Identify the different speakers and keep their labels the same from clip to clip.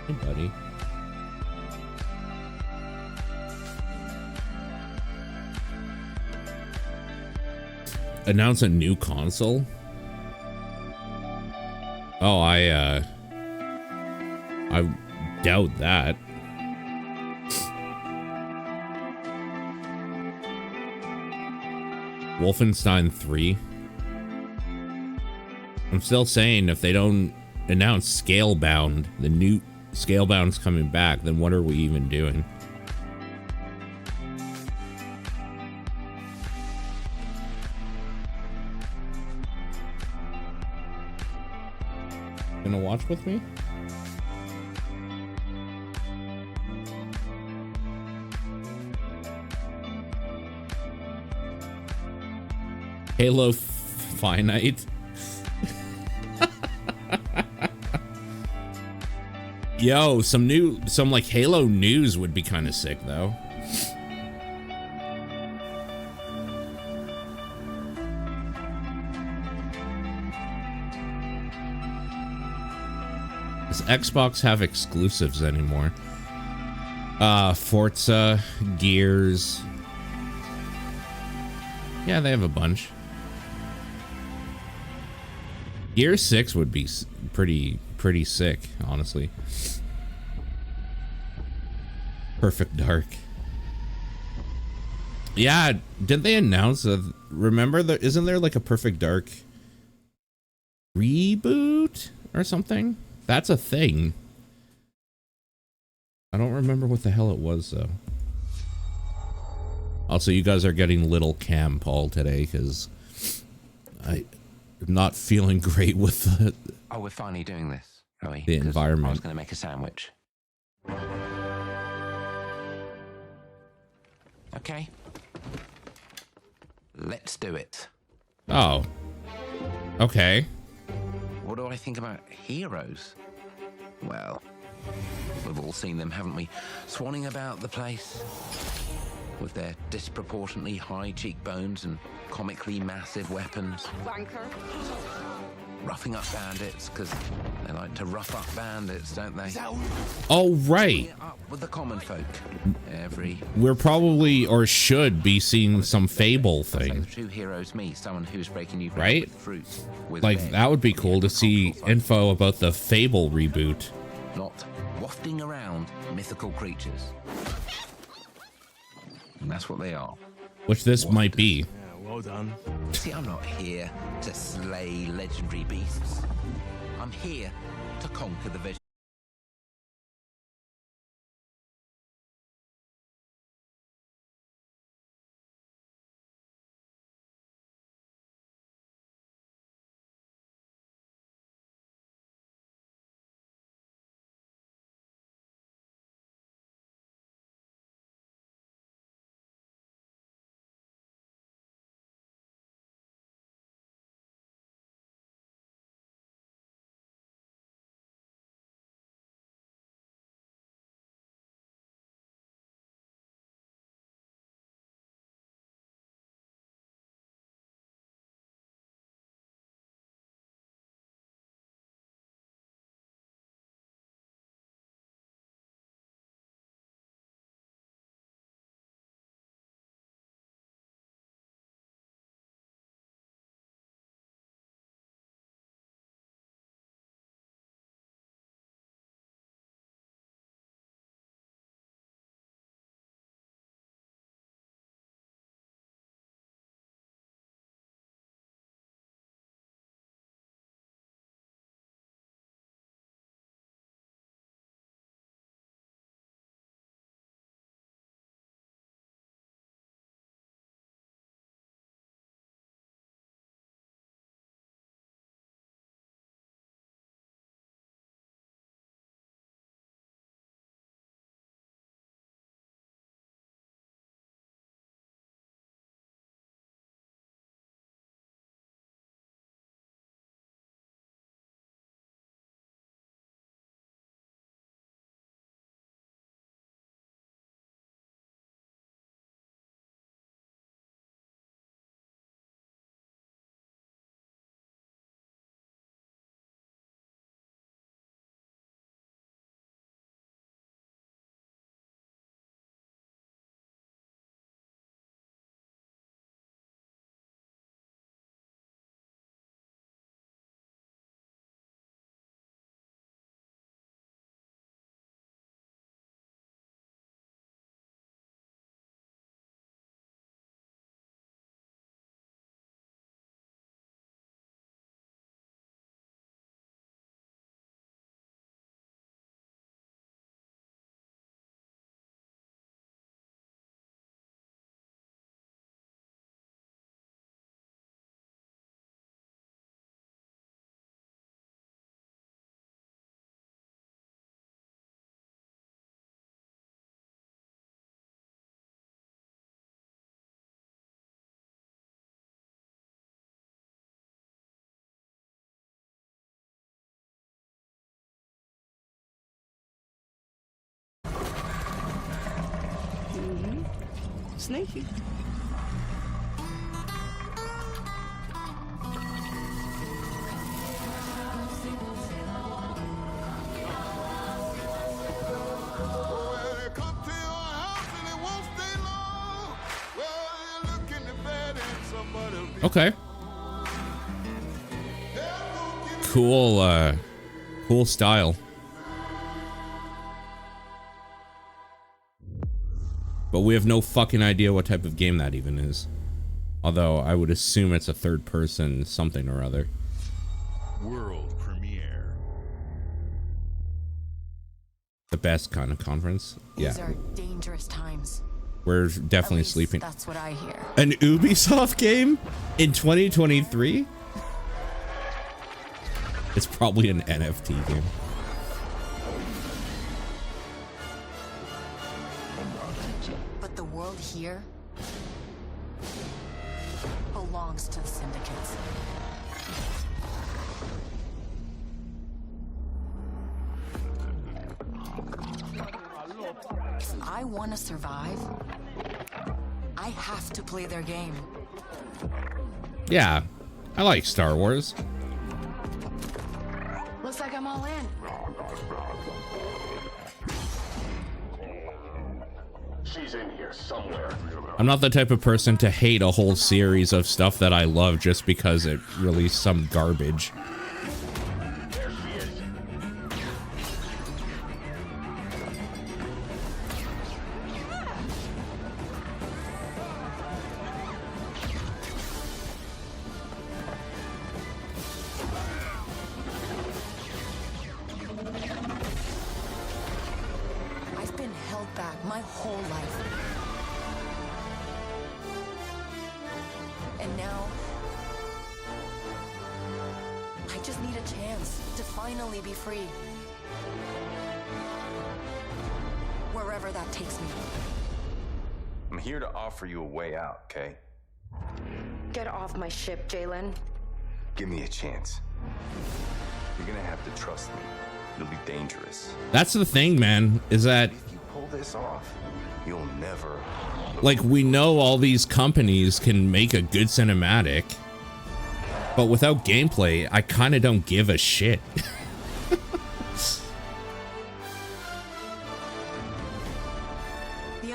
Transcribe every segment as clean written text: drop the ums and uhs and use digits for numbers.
Speaker 1: Hey, buddy. Announce a new console? Oh, I doubt that. Wolfenstein 3. I'm still saying if they don't announce Scalebound, the new Scalebound's coming back, then what are we even doing? Gonna watch with me? Halo Finite. Yo, some like Halo news would be kind of sick though. Does Xbox have exclusives anymore? Forza, Gears. Yeah, they have a bunch. Gear 6 would be pretty sick, honestly. Perfect Dark. Yeah, didn't they announce remember isn't there like a Perfect Dark reboot or something? That's a thing. I don't remember what the hell it was though. Also, you guys are getting little Cam Paul today because I'm not feeling great with the
Speaker 2: Oh, we're finally doing this, are we?
Speaker 1: The environment.
Speaker 2: I was going to make a sandwich. Okay. Let's do it.
Speaker 1: Oh. Okay.
Speaker 2: What do I think about heroes? Well, we've all seen them, haven't we? Swanning about the place with their disproportionately high cheekbones and comically massive weapons.
Speaker 3: Wanker.
Speaker 2: Roughing up bandits, because they like to rough up bandits, don't they?
Speaker 1: Oh, right.
Speaker 2: Up with the common folk.
Speaker 1: We're probably, or should be seeing some Fable thing.
Speaker 2: True heroes me, someone who's breaking you
Speaker 1: right?
Speaker 2: with fruit, with
Speaker 1: like,
Speaker 2: veg,
Speaker 1: that would be cool to see info about the Fable reboot.
Speaker 2: not wafting around mythical creatures. And that's what they are.
Speaker 1: Which this might be.
Speaker 4: Yeah, well done.
Speaker 2: See, I'm not here to slay legendary beasts. I'm here to conquer the vision.
Speaker 3: Sneaky.
Speaker 1: Okay. Cool style. But we have no fucking idea what type of game that even is. Although I would assume it's a third person something or other.
Speaker 4: World premiere.
Speaker 1: The best kind of conference.
Speaker 5: These
Speaker 1: Yeah.
Speaker 5: are dangerous times.
Speaker 1: We're definitely
Speaker 5: At least
Speaker 1: sleeping.
Speaker 5: That's what I hear.
Speaker 1: An Ubisoft game in 2023? It's probably an NFT game.
Speaker 5: But the world here belongs to the syndicates. If I want to survive, I have to play their game.
Speaker 1: Yeah, I like Star Wars.
Speaker 5: Looks like I'm all in.
Speaker 6: She's in here somewhere.
Speaker 1: I'm not the type of person to hate a whole series of stuff that I love just because it released some garbage.
Speaker 6: There she is.
Speaker 5: I've been held back my whole life. And now, I just need a chance to finally be free. Wherever that takes me.
Speaker 7: I'm here to offer you a way out, okay?
Speaker 8: Get off my ship, Jalen.
Speaker 7: Give me a chance. You're gonna have to trust me. It'll be dangerous.
Speaker 1: That's the thing, man, is that,
Speaker 7: If you pull this off, you'll never...
Speaker 1: like, we know all these companies can make a good cinematic, but without gameplay, I kind of don't give a shit.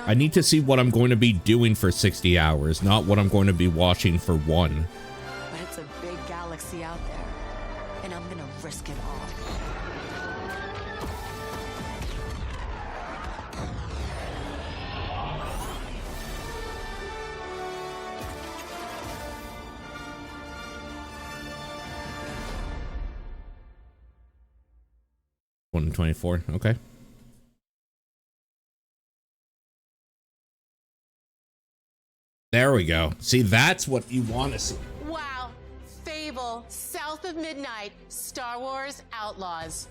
Speaker 1: I need to see what I'm going to be doing for 60 hours, not what I'm going to be watching for one.
Speaker 5: But it's a big galaxy out there, and I'm gonna risk it all.
Speaker 1: One in 24, okay. There we go. See, that's what you want to see.
Speaker 9: Wow. Fable, South of Midnight, Star Wars Outlaws.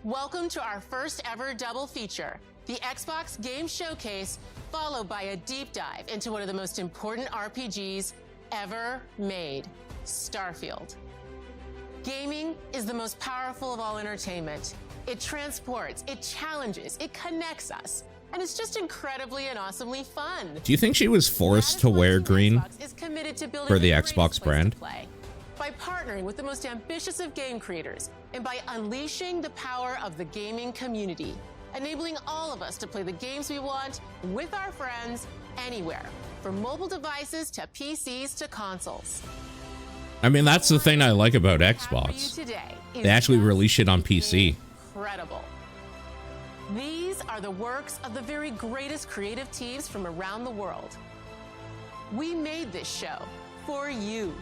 Speaker 9: Welcome to our first ever double feature, the Xbox Game Showcase, followed by a deep dive into one of the most important RPGs ever made, Starfield. Gaming is the most powerful of all entertainment. It transports, it challenges, it connects us. And it's just incredibly and awesomely fun.
Speaker 1: Do you think she was forced to wear green for the Xbox brand?
Speaker 9: By partnering with the most ambitious of game creators and by unleashing the power of the gaming community, enabling all of us to play the games we want with our friends anywhere, from mobile devices to PCs to consoles.
Speaker 1: I mean, that's the thing I like about Xbox. They actually release it on PC.
Speaker 9: Incredible. These are the works of the very greatest creative teams from around the world. We made this show for you,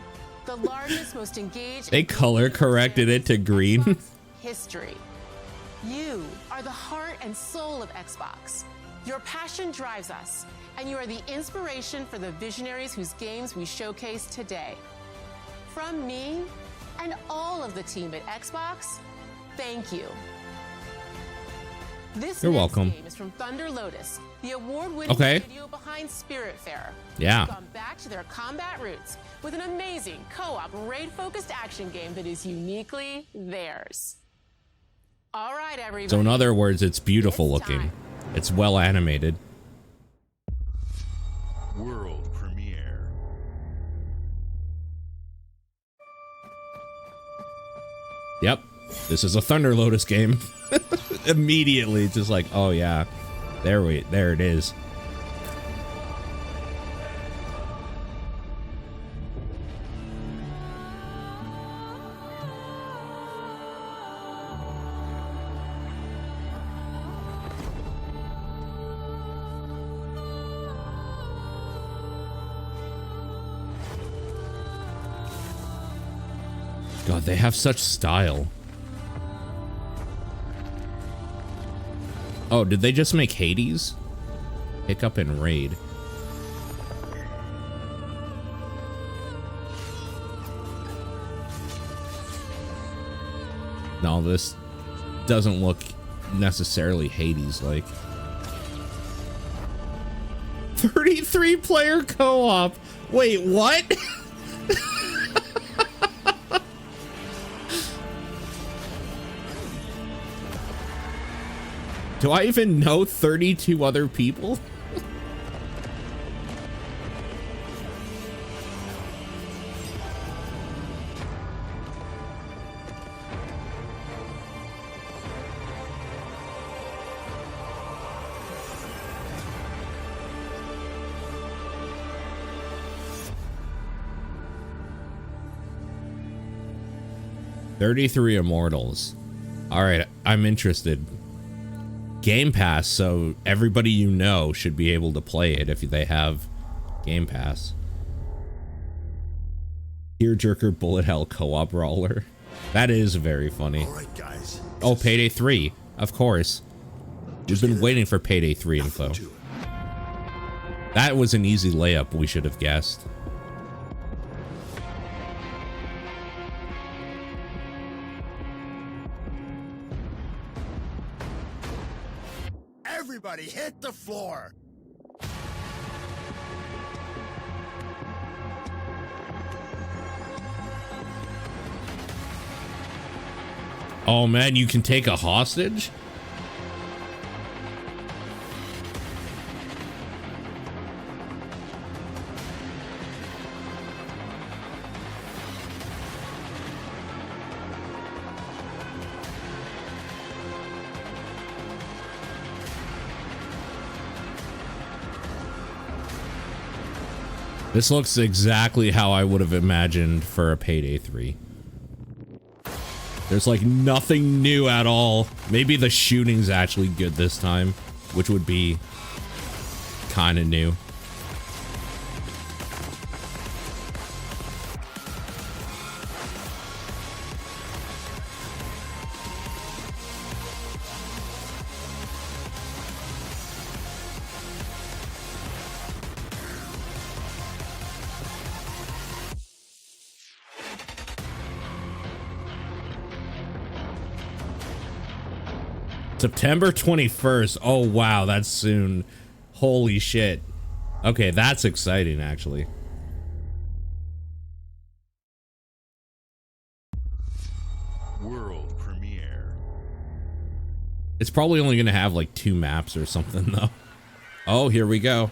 Speaker 9: the largest, most engaged.
Speaker 1: They color corrected it to green.
Speaker 9: Xbox history. You are the heart and soul of Xbox. Your passion drives us, and you are the inspiration for the visionaries whose games we showcase today. From me and all of the team at Xbox, thank you. This
Speaker 1: You're
Speaker 9: next
Speaker 1: welcome.
Speaker 9: game is from Thunder Lotus, the award-winning
Speaker 1: Okay.
Speaker 9: studio behind Spiritfarer.
Speaker 1: Yeah.
Speaker 9: They've gone back to their combat roots with an amazing co-op raid-focused action game that is uniquely theirs. All right, everybody.
Speaker 1: So in other words, it's beautiful
Speaker 9: It's
Speaker 1: looking.
Speaker 9: time.
Speaker 1: It's well animated.
Speaker 4: World premiere.
Speaker 1: Yep, this is a Thunder Lotus game. Immediately, just like, oh yeah, there it is. God, they have such style. Oh, did they just make Hades? Pick up and raid. No, this doesn't look necessarily Hades-like. 33-player co-op. Wait, what? Do I even know 32 other people? $33 Immortals. All right, I'm interested. Game Pass, so everybody you know should be able to play it if they have Game Pass. Tearjerker Bullet Hell co-op brawler. That is very funny.
Speaker 3: All right, guys.
Speaker 1: Oh, Payday 3, of course. We've been waiting for Payday 3 info. That was an easy layup, we should have guessed.
Speaker 3: Everybody hit the floor.
Speaker 1: Oh man, you can take a hostage? This looks exactly how I would have imagined for a Payday 3. There's like nothing new at all. Maybe the shooting's actually good this time, which would be kind of new. September 21st. Oh, wow. That's soon. Holy shit. Okay, that's exciting, actually.
Speaker 4: World premiere.
Speaker 1: It's probably only going to have like 2 maps or something, though. Oh, here we go.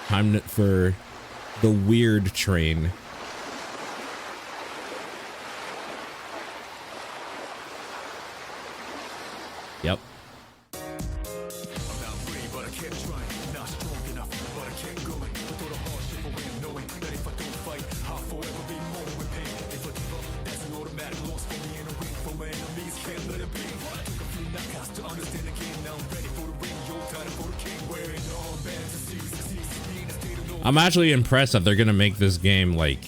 Speaker 1: Time for the weird train. Yep. I'm actually impressed that they're gonna make this game like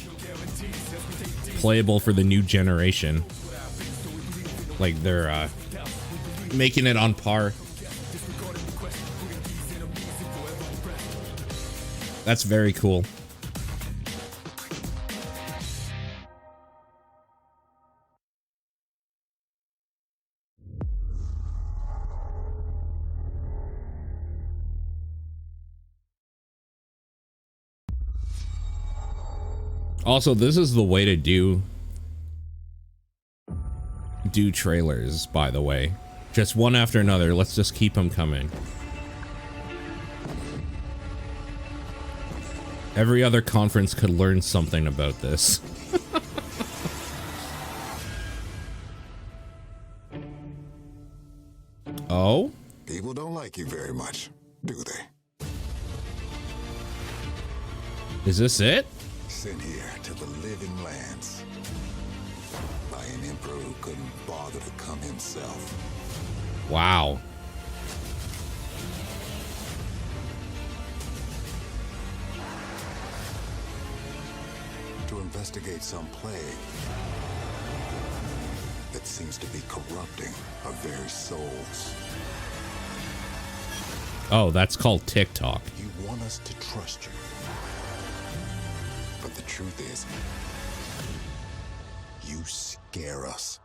Speaker 1: playable for the new generation. Like they're making it on par. That's very cool. Also, this is the way to do trailers, by the way. Just one after another. Let's just keep them coming. Every other conference could learn something about this. Oh?
Speaker 3: People don't like you very much, do they?
Speaker 1: Is this it?
Speaker 3: Sent here to the living lands by an emperor who couldn't bother to come himself.
Speaker 1: Wow.
Speaker 3: To investigate some plague that seems to be corrupting our very souls.
Speaker 1: Oh, that's called TikTok.
Speaker 3: You want us to trust you. But the truth is, you scare us.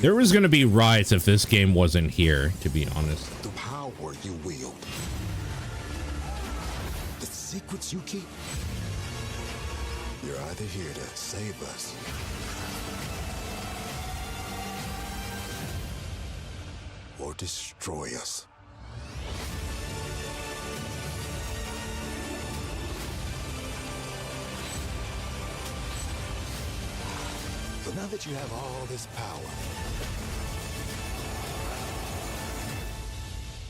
Speaker 1: There was going to be riots if this game wasn't here, to be honest.
Speaker 3: The power you wield. The secrets you keep. You're either here to save us or destroy us. So now that you have all this power,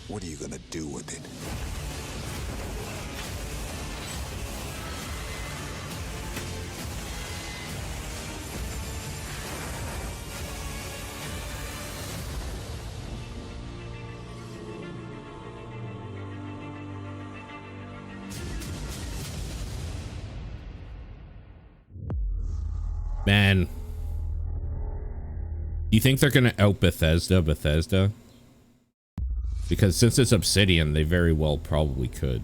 Speaker 3: what are you gonna do with it?
Speaker 1: Man. You think they're gonna out Bethesda? Because since it's Obsidian, they very well probably could.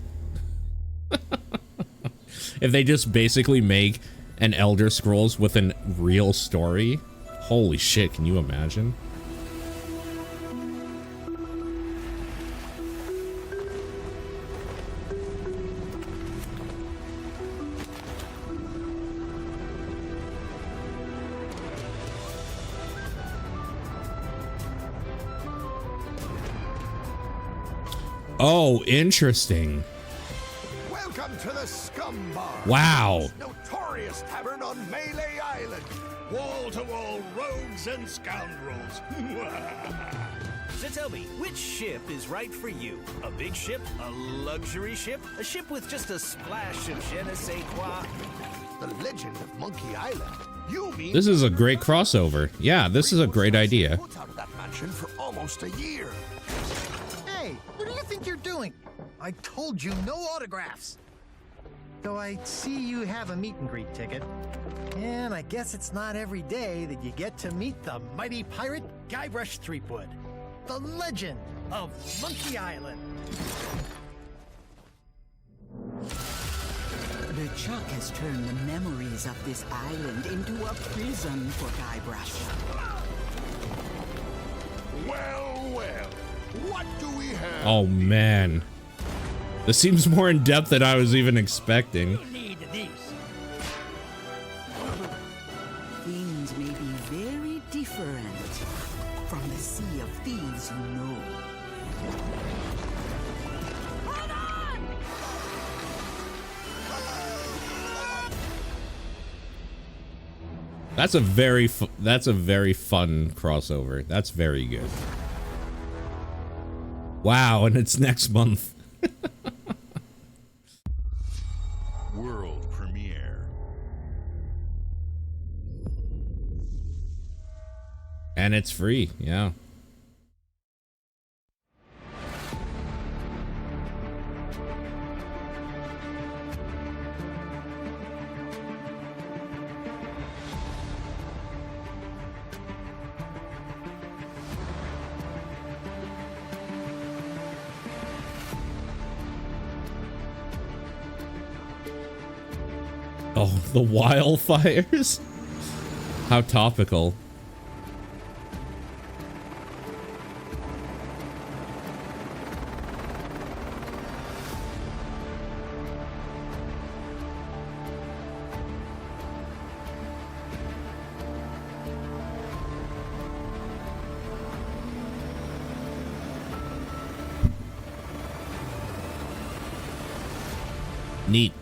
Speaker 1: If they just basically make an Elder Scrolls with a real story. Holy shit, can you imagine? Oh, interesting.
Speaker 3: Welcome to the Scum Bar.
Speaker 1: Wow.
Speaker 3: Notorious tavern on Melee Island. Wall-to-wall rogues and scoundrels.
Speaker 10: So tell me, which ship is right for you? A big ship? A luxury ship? A ship with just a splash of je ne sais quoi?
Speaker 3: The legend of Monkey Island. You mean
Speaker 1: This is a great crossover. Yeah, this is a great idea.
Speaker 3: put out of that mansion for almost a year.
Speaker 11: Hey, what do you think you're doing? I told you no autographs. Though I see you have a meet and greet ticket. And I guess it's not every day that you get to meet the mighty pirate Guybrush Threepwood, the legend of Monkey Island.
Speaker 5: The Chuck has turned the memories of this island into a prison for Guybrush.
Speaker 3: Well, well. What do we have?
Speaker 1: Oh man. This seems more in depth than I was even expecting.
Speaker 11: Need these.
Speaker 5: Things may be very different from the sea of thieves you know.
Speaker 1: That's a very fun crossover. That's very good. Wow, and it's next month.
Speaker 4: World premiere.
Speaker 1: And it's free, yeah. Oh, the wildfires? How topical. Neat.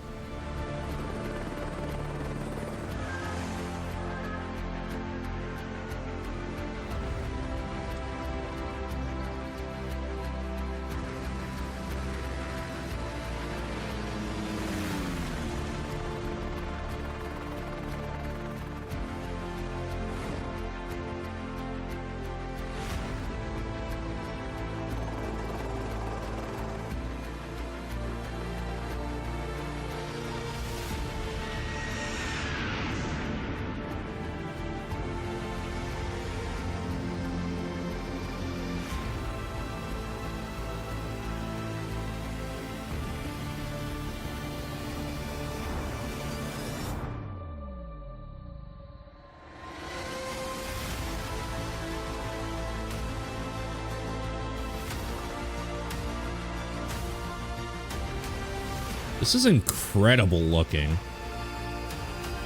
Speaker 1: This is incredible looking.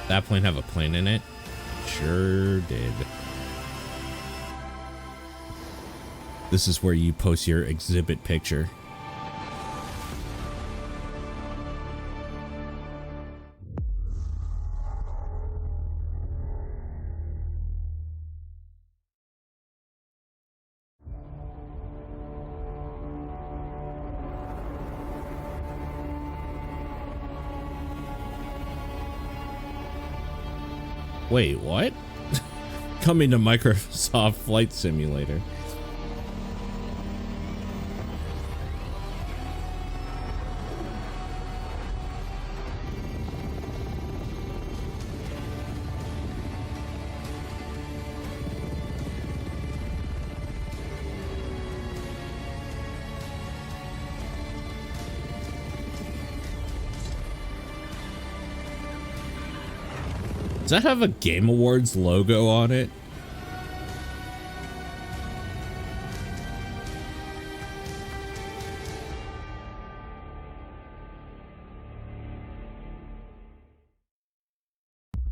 Speaker 1: That plane have a plane in it? Sure did. This is where you post your exhibit picture. Wait, what? Coming to Microsoft Flight Simulator. Does that have a Game Awards logo on it?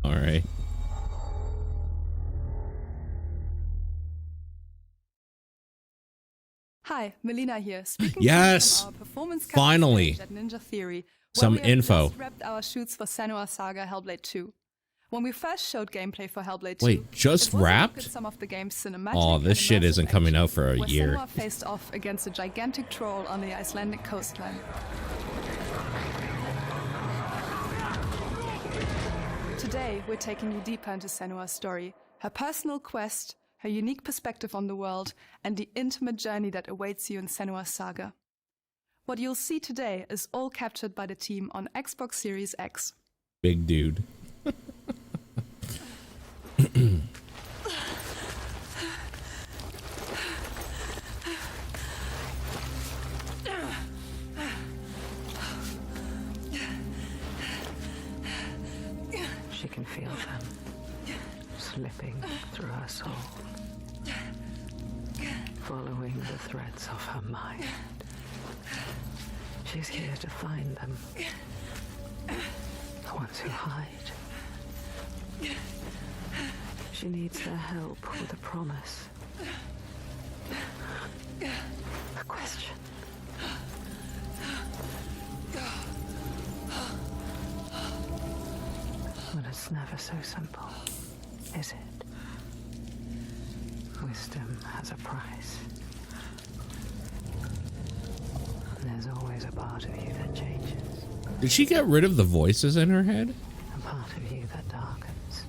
Speaker 1: All right.
Speaker 12: Hi, Melina here. Speaking
Speaker 1: Yes!
Speaker 12: from our performance
Speaker 1: Finally!
Speaker 12: stage at Ninja Theory,
Speaker 1: Some
Speaker 12: where we have
Speaker 1: info.
Speaker 12: just wrapped our shoots for Senua's Saga Hellblade 2. When we first showed gameplay for Hellblade 2,
Speaker 1: Wait, just
Speaker 12: it was a look
Speaker 1: wrapped?
Speaker 12: at some of the game's cinematic
Speaker 1: Oh, this
Speaker 12: and
Speaker 1: shit
Speaker 12: immersive
Speaker 1: isn't coming
Speaker 12: action,
Speaker 1: out for a
Speaker 12: where
Speaker 1: year.
Speaker 12: Senua faced off against a gigantic troll on the Icelandic coastline. Today, we're taking you deeper into Senua's story, her personal quest, her unique perspective on the world, and the intimate journey that awaits you in Senua's Saga. What you'll see today is all captured by the team on Xbox Series X.
Speaker 1: Big dude.
Speaker 13: She can feel them slipping through her soul, following the threads of her mind. She's here to find them, the ones who hide. She needs their help with a promise, a question. But it's never so simple, is it? Wisdom has a price. And there's always a part of you that changes.
Speaker 1: Did she get rid of the voices in her head?
Speaker 13: A part of you that darkens.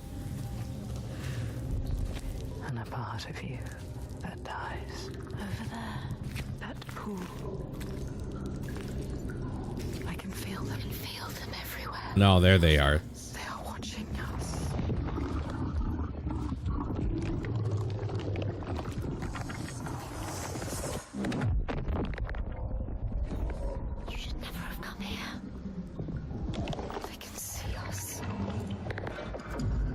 Speaker 13: And a part of you that dies. Over there, that pool. I can feel them. Everywhere.
Speaker 1: No, there they are.
Speaker 13: They are watching us. You should never have come here. They can see us.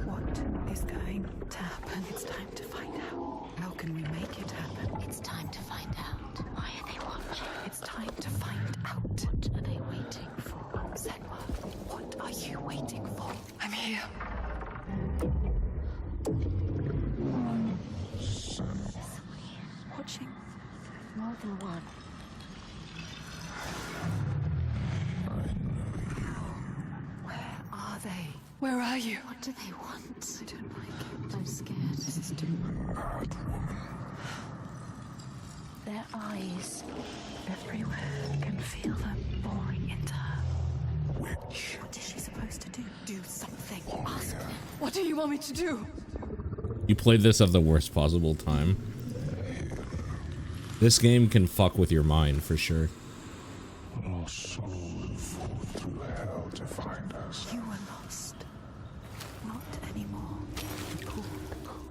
Speaker 13: What is going to happen? It's time to find out. How can we make it happen? It's time to find out. Why are they watching? It's time to find out. What are they waiting for? Senua, what are you waiting for? I'm here. Watching. More than one.
Speaker 3: I know you.
Speaker 12: Where are you?
Speaker 13: What do they want? I don't like it. I'm scared. This is too
Speaker 3: Mad woman.
Speaker 13: Their eyes everywhere. I can feel them boring into her.
Speaker 3: Witch.
Speaker 13: What is she supposed to do? Do something. Ask them.
Speaker 12: What do you want me to do?
Speaker 1: You played this at the worst possible time. This game can fuck with your mind for sure.
Speaker 3: Our souls fought through hell to find us.
Speaker 13: You were lost. Not anymore.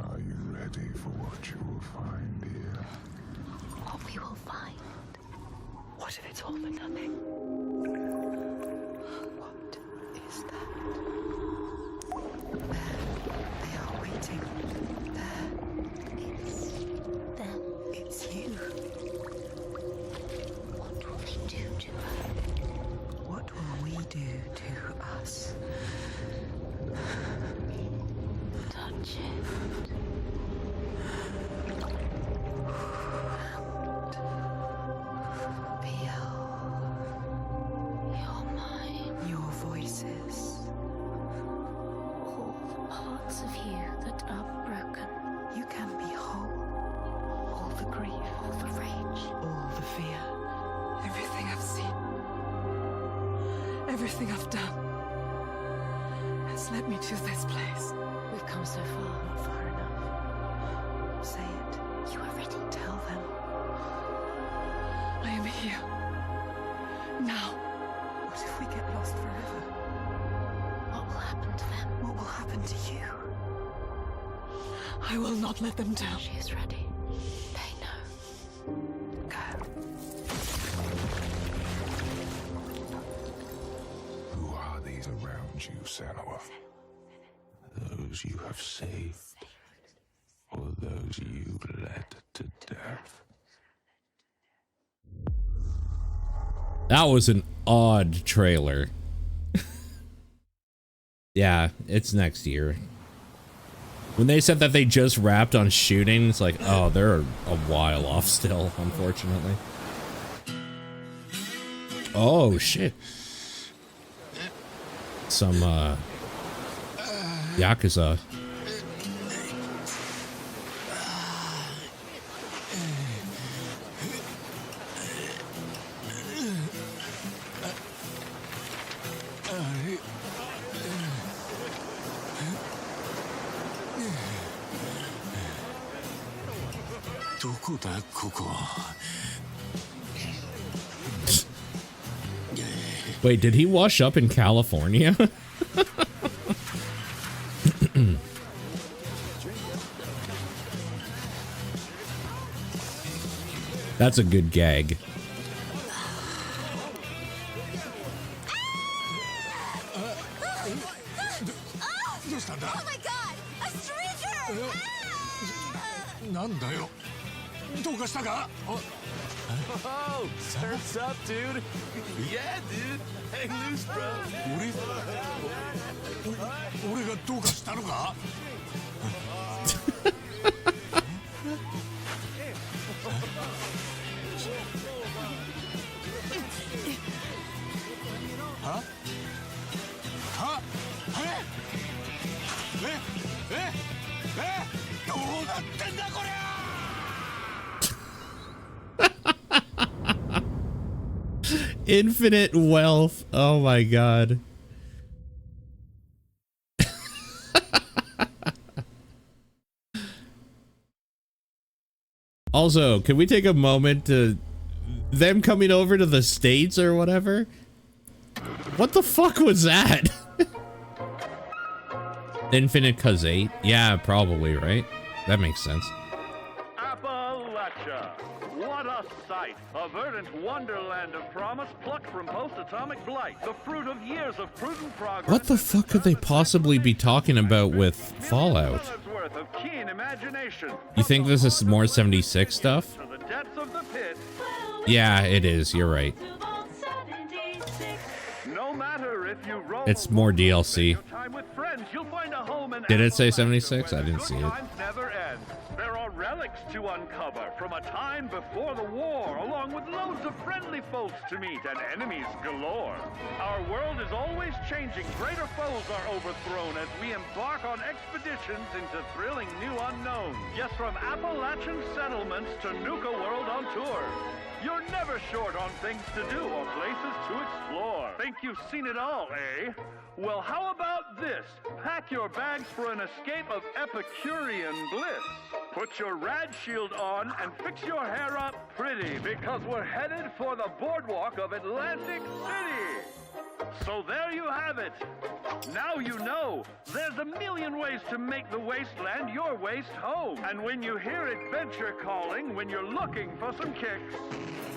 Speaker 3: Are you ready for what you will find here?
Speaker 13: What we will find. What if it's all for nothing? What is that? There. They are waiting. There. It's them. It's you. What will they do to her? What will we do to us? Touch it. Feel your mind, your voices, all the parts of you that are broken. You can be whole. All the grief, all the rage, all the fear.
Speaker 12: Everything I've seen, everything I've done has led me to this place.
Speaker 13: We've come so far, not far enough. Say it. You are ready. Tell them.
Speaker 12: I am here. Now.
Speaker 13: What if we get lost forever? What will happen to them? What will happen to you?
Speaker 12: I will not let them down.
Speaker 13: She is ready. They know. Go.
Speaker 3: Who are these around you, Senua? Those you have saved, or those you led to death?
Speaker 1: That was an odd trailer. Yeah, it's next year. When they said that they just wrapped on shooting, it's like, oh, they're a while off still, unfortunately. Oh, shit. Some, Yakuza. Wait, did he wash up in California? That's a good gag.
Speaker 14: Oh my god! A stranger!
Speaker 15: Oh, surf's up, dude. Yeah, dude. Hang loose, bro.
Speaker 1: Infinite wealth. Oh my god. Also, can we take a moment to them coming over to the States or whatever? What the fuck was that? Infinite Cause8? Yeah, probably, right? That makes sense.
Speaker 6: Appalachia. What a sight. A verdant wonderland of promise plucked from post-atomic blight. The fruit of years of prudent progress.
Speaker 1: What the fuck could they possibly be talking about with Fallout?
Speaker 6: Worth of keen imagination.
Speaker 1: You think this is more 76 stuff?
Speaker 6: To the depths of the pit.
Speaker 1: Yeah, it is. You're right.
Speaker 6: No matter if you roll
Speaker 1: It's more DLC.
Speaker 6: time with friends, you'll find a home in
Speaker 1: Did it say 76? I didn't see it.
Speaker 6: times never end. There are relics to uncover, from a time before the war, along with loads of friendly folks to meet and enemies galore. Our world is always changing. Greater foes are overthrown as we embark on expeditions into thrilling new unknowns. Yes, from Appalachian settlements to Nuka World on tour. You're never short on things to do or places to explore. Think you've seen it all, eh? Well, how about this? Pack your bags for an escape of Epicurean bliss. Put your rad shield on and fix your hair up pretty, because we're headed for the boardwalk of Atlantic City. So there you have it. Now you know. There's a million ways to make the wasteland your waste home. And when you hear adventure calling, when you're looking for some kicks,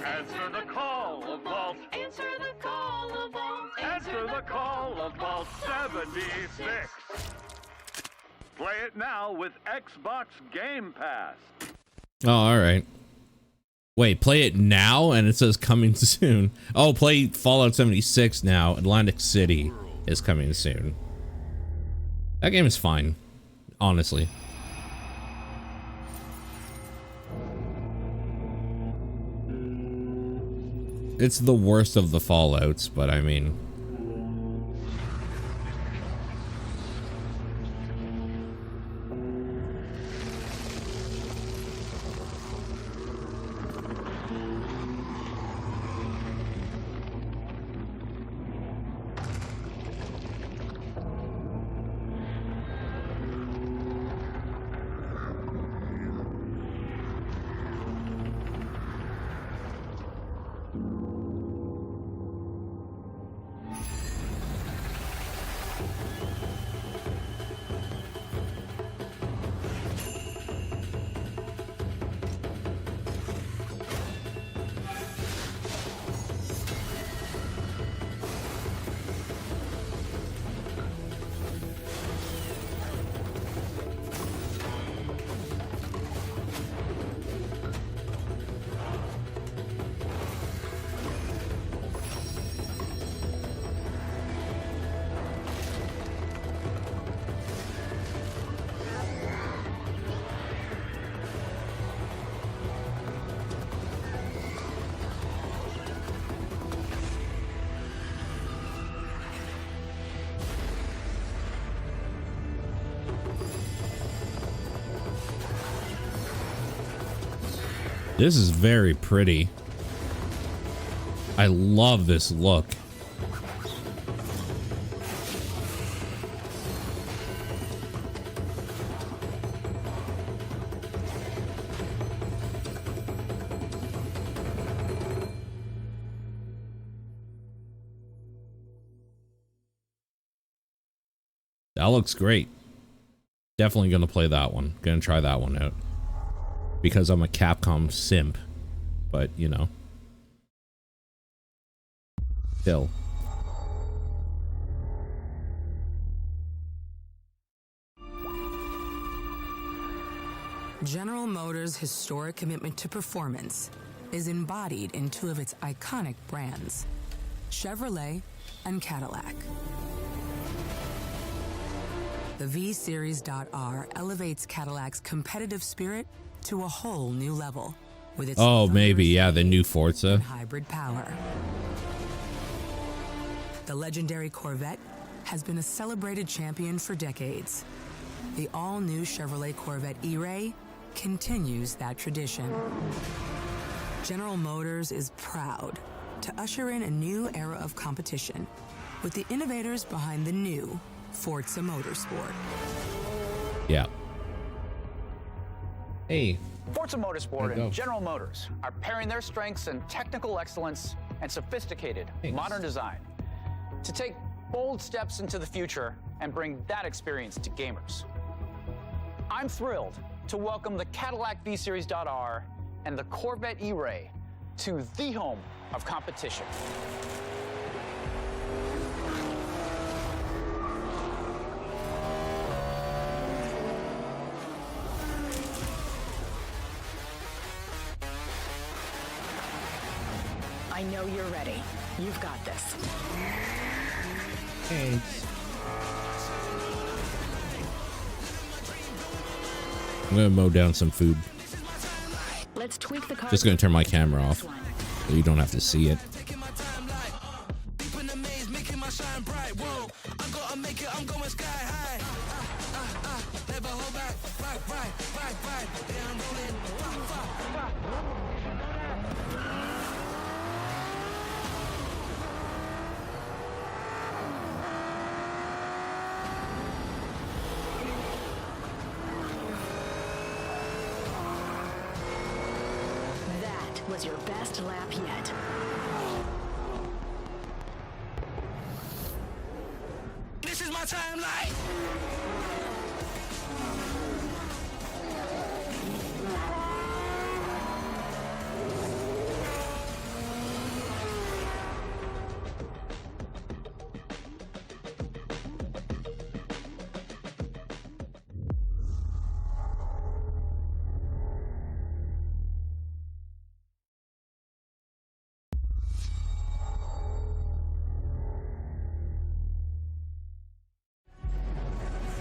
Speaker 6: answer the call of Vault.
Speaker 14: Answer the call of Vault.
Speaker 6: Answer the call of Vault 76. Play it now with Xbox Game Pass.
Speaker 1: Oh, all right. Wait, play it now and it says coming soon. Oh, play Fallout 76 now. Atlantic City is coming soon. That game is fine, honestly. It's the worst of the Fallouts, but I mean... This is very pretty. I love this look. That looks great. Definitely gonna play that one. Gonna try that one out. Because I'm a Capcom simp, but you know, still.
Speaker 16: General Motors' historic commitment to performance is embodied in two of its iconic brands, Chevrolet and Cadillac. The V-Series.R elevates Cadillac's competitive spirit to a whole new level with its
Speaker 1: maybe, yeah, the new Forza
Speaker 16: hybrid power. The legendary Corvette has been a celebrated champion for decades. The all-new Chevrolet Corvette E-Ray continues that tradition. General Motors is proud to usher in a new era of competition with the innovators behind the new Forza Motorsport.
Speaker 1: Yeah. Hey.
Speaker 17: Forza Motorsport and General Motors are pairing their strengths in technical excellence and sophisticated modern design to take bold steps into the future and bring that experience to gamers. I'm thrilled to welcome the Cadillac V-Series.R and the Corvette E-Ray to the home of competition.
Speaker 18: I know you're ready. You've got this.
Speaker 1: Thanks. I'm gonna mow down some food.
Speaker 18: Let's tweak the car.
Speaker 1: Just gonna turn my camera off so you don't have to see it.
Speaker 18: That was your best lap yet.
Speaker 10: This is my timeline.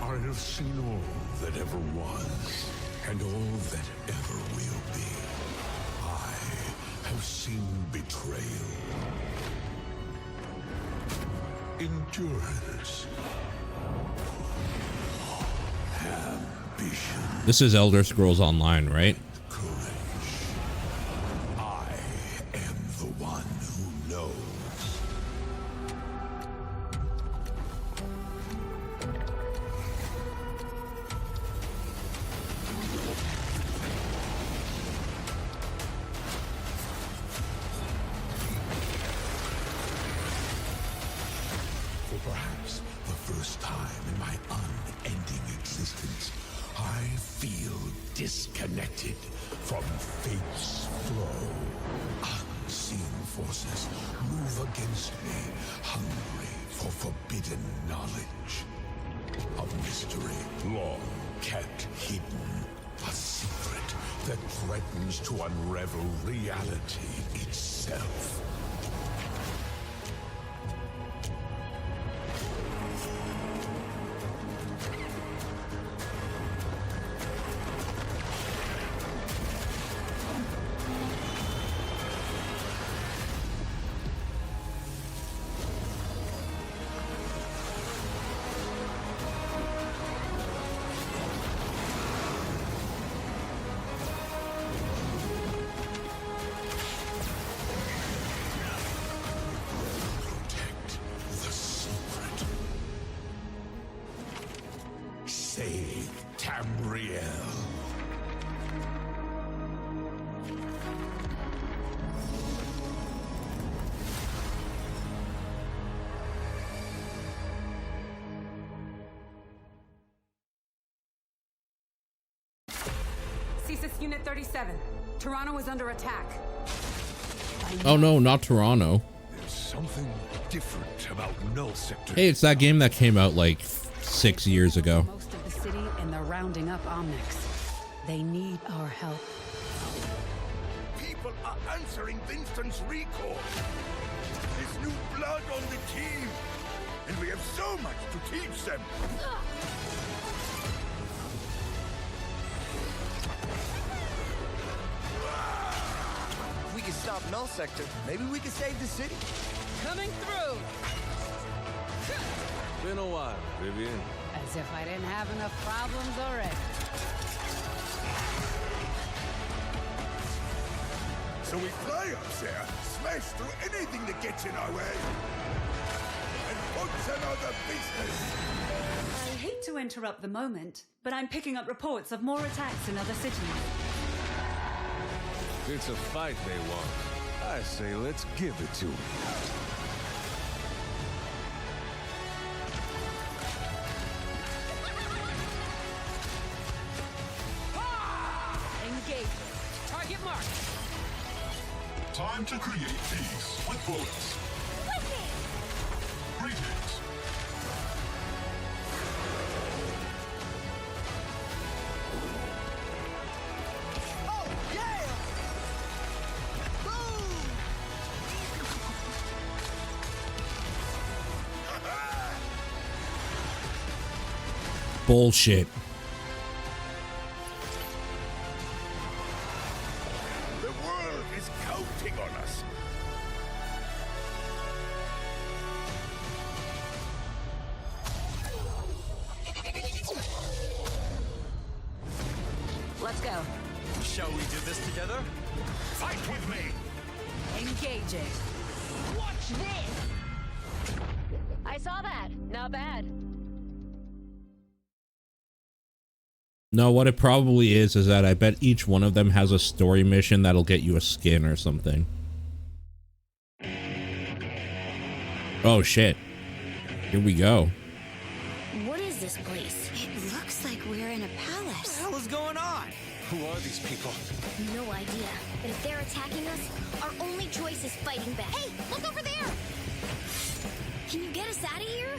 Speaker 3: I have seen all that ever was, and all that ever will be. I have seen betrayal, endurance, ambition.
Speaker 1: This is Elder Scrolls Online, right?
Speaker 3: I am the one who knows. For perhaps the first time in my unending existence, I feel disconnected from fate's flow. Unseen forces move against me, hungry for forbidden knowledge. A mystery long kept hidden. A secret that threatens to unravel reality itself. Save Tamriel.
Speaker 19: CSIS Unit 37. Toronto is under attack.
Speaker 1: Oh no, not Toronto.
Speaker 3: There's something different about Null Sector.
Speaker 1: Hey, it's that game that came out like 6 years ago.
Speaker 13: Most of the city, and they're rounding up Omnics. They need our help.
Speaker 3: People are answering Winston's recall. There's new blood on the team, and we have so much to teach them.
Speaker 15: If we can stop Null Sector, maybe we can save the city.
Speaker 19: Coming through!
Speaker 15: Been a while, Vivian.
Speaker 13: As if I didn't have enough problems already.
Speaker 3: So we fly up there, smash through anything that gets in our way, and put some other business.
Speaker 20: I hate to interrupt the moment, but I'm picking up reports of more attacks in other cities.
Speaker 15: It's a fight they want. I say let's give it to them.
Speaker 19: Engage. Target marked.
Speaker 3: Time to create peace with bullets. Greetings.
Speaker 11: Oh, yeah! Boom!
Speaker 1: Bullshit.
Speaker 13: Let's go.
Speaker 15: Shall we do this together? Fight with me!
Speaker 13: Engaging. Watch this! I saw that. Not bad.
Speaker 1: No, what it probably is that I bet each one of them has a story mission that'll get you a skin or something. Oh shit. Here we go.
Speaker 21: What is this place? It looks like we're in a palace.
Speaker 15: What the hell is going on? Who are these people?
Speaker 21: No idea. But if they're attacking us, our only choice is fighting back. Hey, look over there! Can you get us out of here?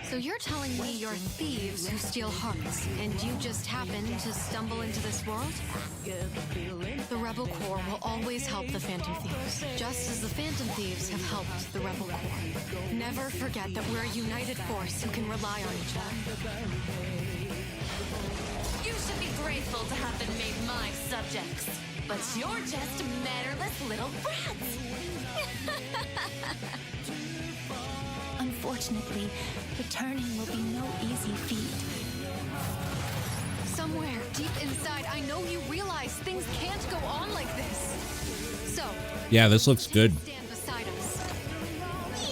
Speaker 22: So you're telling me you're thieves who steal hearts, and you just happened to stumble into this world? The Rebel Corps will always help the Phantom Thieves, just as the Phantom Thieves have helped the Rebel Corps. Never forget that we're a united force who can rely on each other.
Speaker 23: You should be grateful to have been made my subjects, but you're just mannerless little brats.
Speaker 21: Unfortunately, returning will be no easy feat.
Speaker 22: Somewhere deep inside, I know you realize things can't go on like this. So,
Speaker 1: Yeah, this looks good.
Speaker 22: stand beside us.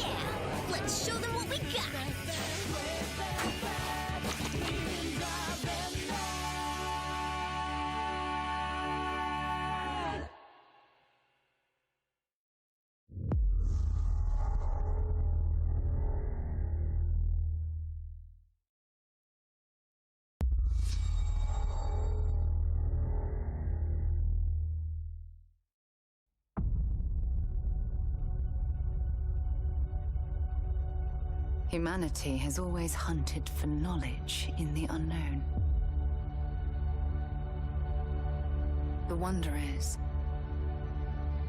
Speaker 21: Yeah, let's show them what we got.
Speaker 13: Humanity has always hunted for knowledge in the unknown. The wonder is,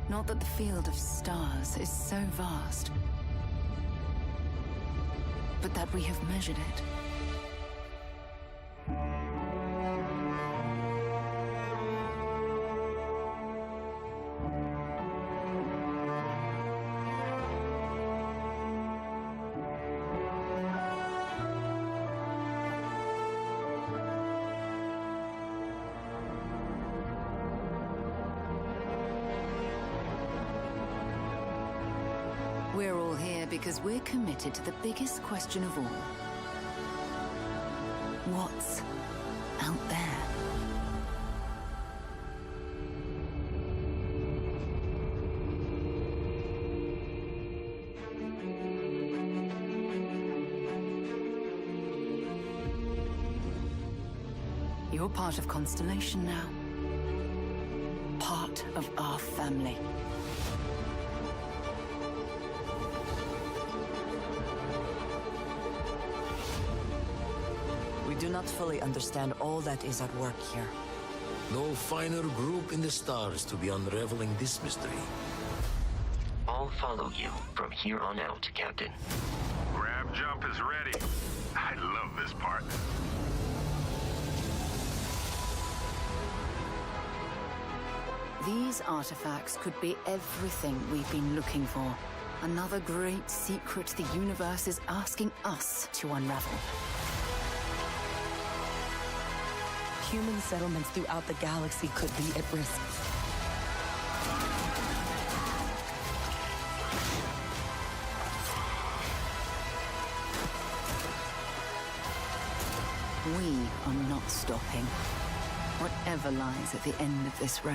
Speaker 13: not that the field of stars is so vast, but that we have measured it. We're all here because we're committed to the biggest question of all. What's out there? You're part of Constellation now. Part of our family.
Speaker 24: We do not fully understand all that is at work here.
Speaker 25: No finer group in the stars to be unraveling this mystery.
Speaker 26: I'll follow you from here on out, Captain.
Speaker 4: Grab jump is ready. I love this part.
Speaker 13: These artifacts could be everything we've been looking for. Another great secret the universe is asking us to unravel.
Speaker 24: Human settlements throughout the galaxy could be at risk.
Speaker 13: We are not stopping. Whatever lies at the end of this road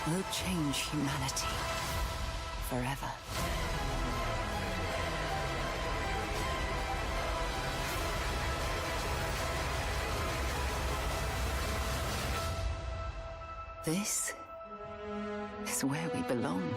Speaker 13: will change humanity forever. This is where we belong.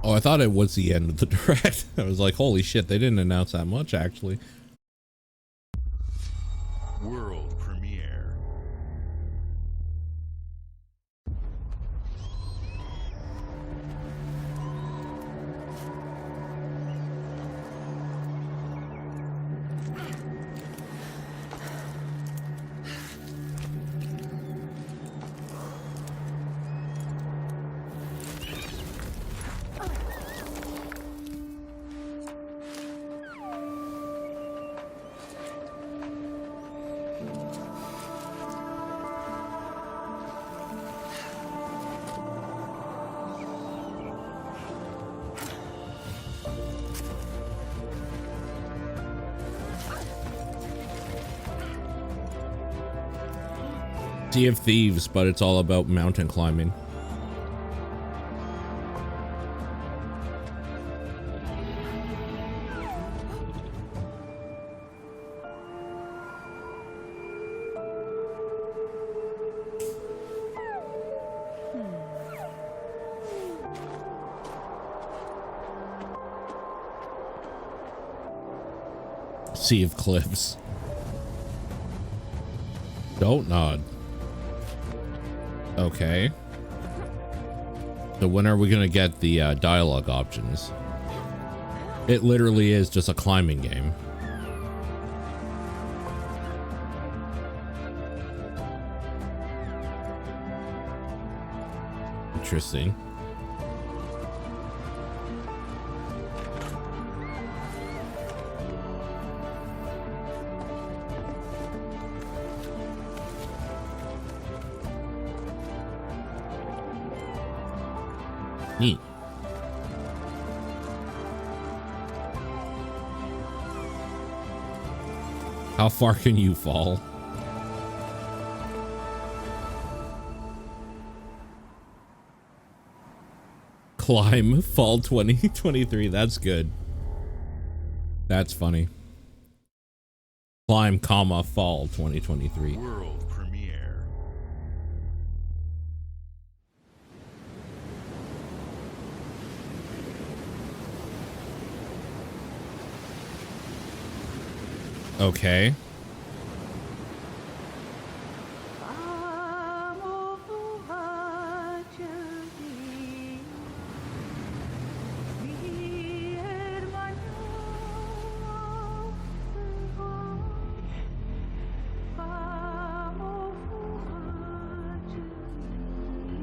Speaker 1: Oh, I thought it was the end of the direct. I was like, holy shit, they didn't announce that much, actually.
Speaker 4: World premiere.
Speaker 1: Sea of Thieves, but it's all about mountain climbing. Sea of Cliffs. Don't nod. Okay. So when are we gonna get the dialogue options? It literally is just a climbing game. Interesting. Neat. How far can you fall? Climb fall 2023. That's good. That's funny. Climb, comma, fall 2023.
Speaker 4: World premiere.
Speaker 1: Okay.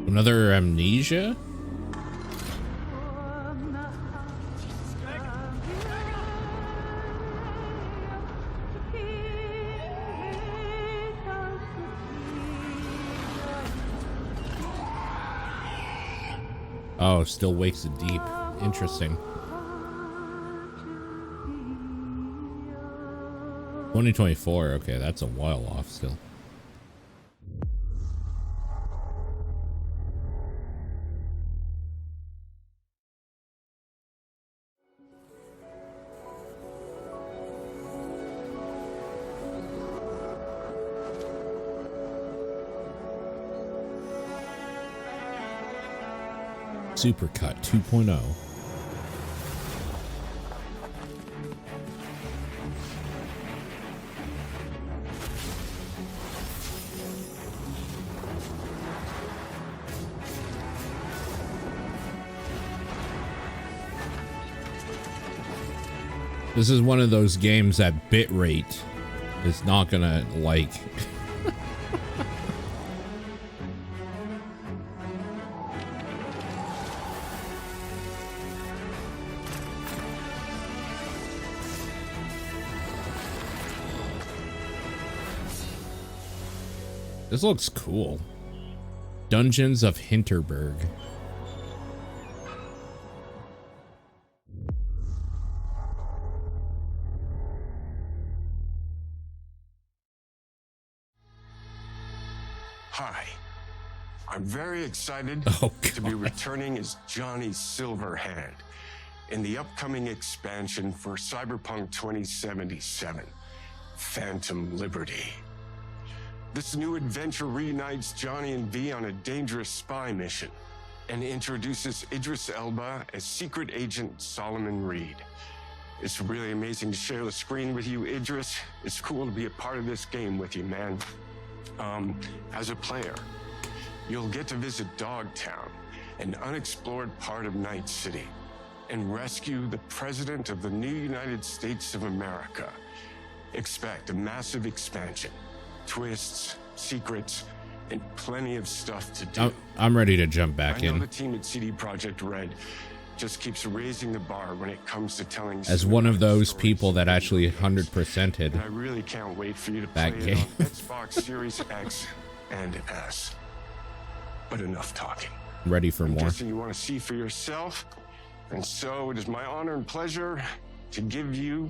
Speaker 1: Another Amnesia? Oh, still wakes it deep. Interesting. 2024. Okay, that's a while off still. Supercut 2.0. This is one of those games that bitrate is not gonna like. This looks cool. Dungeons of Hinterberg.
Speaker 3: Hi. I'm very excited to be returning as Johnny Silverhand in the upcoming expansion for Cyberpunk 2077, Phantom Liberty. This new adventure reunites Johnny and V on a dangerous spy mission and introduces Idris Elba as Secret Agent Solomon Reed. It's really amazing to share the screen with you, Idris. It's cool to be a part of this game with you, man. As a player, you'll get to visit Dogtown, an unexplored part of Night City, and rescue the President of the new United States of America. Expect a massive expansion. Twists, secrets, and plenty of stuff to do.
Speaker 1: I'm ready to jump back
Speaker 3: I know
Speaker 1: in.
Speaker 3: the team at CD Projekt Red just keeps raising the bar when it comes to telling.
Speaker 1: As one of those people that actually 100%ed
Speaker 3: And I really can't wait for you to
Speaker 1: that
Speaker 3: play
Speaker 1: game.
Speaker 3: it on Xbox Series X and S. But enough talking.
Speaker 1: Ready for more.
Speaker 3: Guessing you want to see for yourself, and so it is my honor and pleasure to give you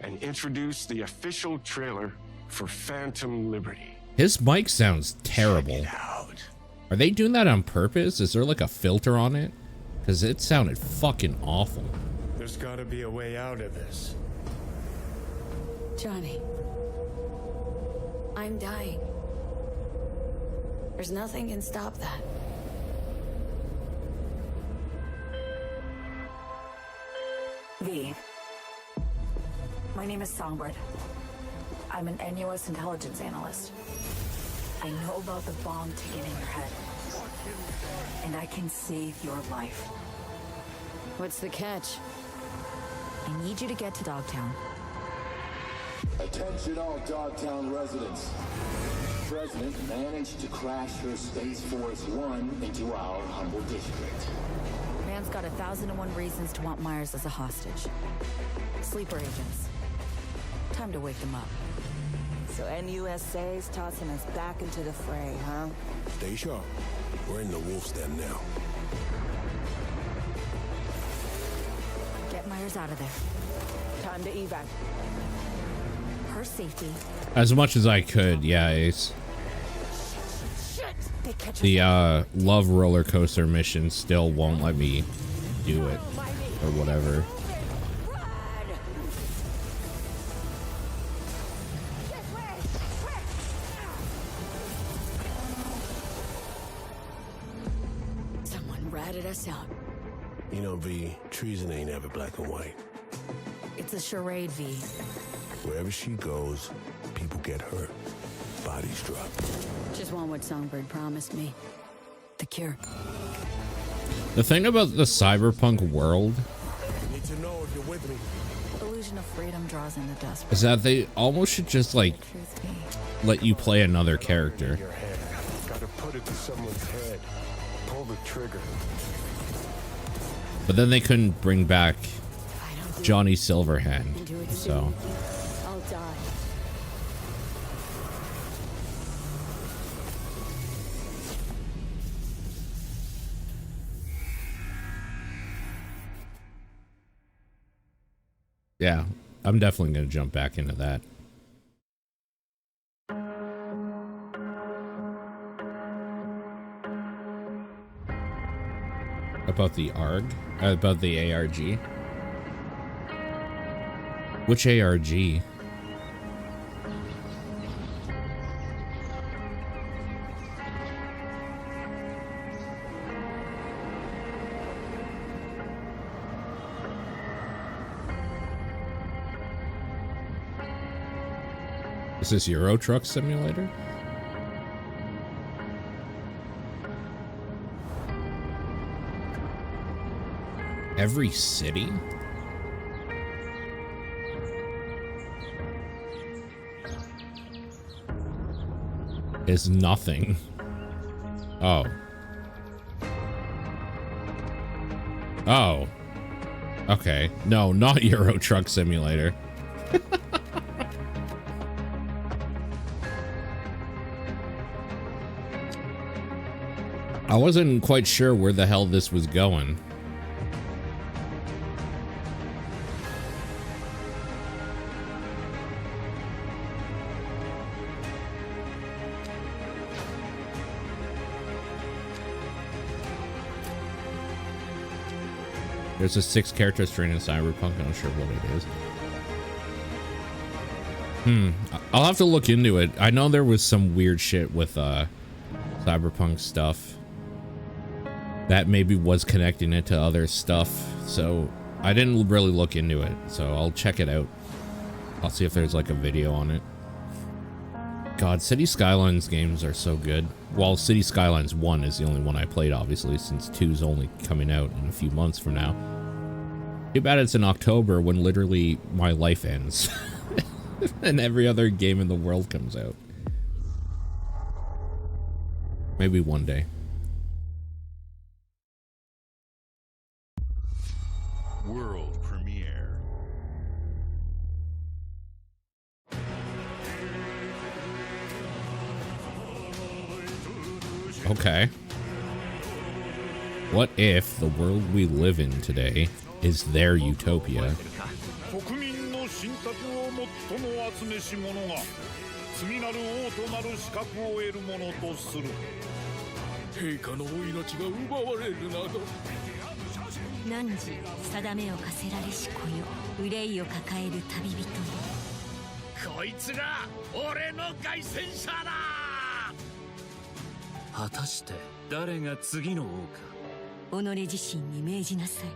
Speaker 3: and introduce the official trailer for Phantom Liberty.
Speaker 1: His mic sounds terrible. Are they doing that on purpose? Is there like a filter on it? Because it sounded fucking awful.
Speaker 3: There's gotta be a way out of this.
Speaker 2: Johnny, I'm dying. There's nothing can stop that.
Speaker 24: V. My name is Songbird. I'm an NUS intelligence analyst. I know about the bomb ticking in your head. And I can save your life.
Speaker 2: What's the catch?
Speaker 24: I need you to get to Dogtown.
Speaker 5: Attention all Dogtown residents. The President managed to crash your Space Force One into our humble district.
Speaker 24: Man's got 1,001 reasons to want Myers as a hostage. Sleeper agents. Time to wake them up.
Speaker 7: So NUSA's tossing us back into the fray, huh?
Speaker 5: Stay sharp. We're in the wolf's den now.
Speaker 24: Get Myers out of there.
Speaker 7: Time to evac.
Speaker 24: Her safety.
Speaker 1: As much as I could, yeah, Ace. The love roller coaster mission still won't let me do it or whatever.
Speaker 2: Someone ratted us out.
Speaker 5: You know, V, treason ain't ever black and white.
Speaker 24: It's a charade, V.
Speaker 5: Wherever she goes, people get hurt. Bodies drop.
Speaker 2: Just want what Songbird promised me. The cure.
Speaker 1: The thing about the cyberpunk world
Speaker 5: Need to know if you're with me.
Speaker 24: Illusion of freedom draws in the dust.
Speaker 1: is that they almost should just like let you play another character.
Speaker 3: Your head. Gotta put it to someone's head. Pull the trigger.
Speaker 1: But then they couldn't bring back Johnny Silverhand, so.
Speaker 2: I'll die.
Speaker 1: Yeah, I'm definitely going to jump back into that. About the ARG? About the ARG? Which ARG? Is this Euro Truck Simulator? Every city? Is nothing. Oh. Oh. Okay. No, not Euro Truck Simulator. I wasn't quite sure where the hell this was going. There's a 6-character strain in Cyberpunk. I'm not sure what it is. I'll have to look into it. I know there was some weird shit with Cyberpunk stuff that maybe was connecting it to other stuff, so I didn't really look into it, so I'll check it out. I'll see if there's like a video on it. God, City Skylines games are so good. Well, City Skylines 1 is the only one I played, obviously, since 2's only coming out in a few months from now. Too bad it's in October when literally my life ends and every other game in the world comes out. Maybe one day.
Speaker 4: World premiere.
Speaker 1: Okay. What if the world we live in today is their utopia?
Speaker 6: 次なる王となる資格を得るものとする。陛下のお命が奪われるなど。
Speaker 18: 汝定めを課せられし子よ、憂いを抱える旅人よ。
Speaker 6: こいつが俺の凱旋者だ。
Speaker 25: 果たして誰が次の王か。
Speaker 18: 己自身に命じなさい。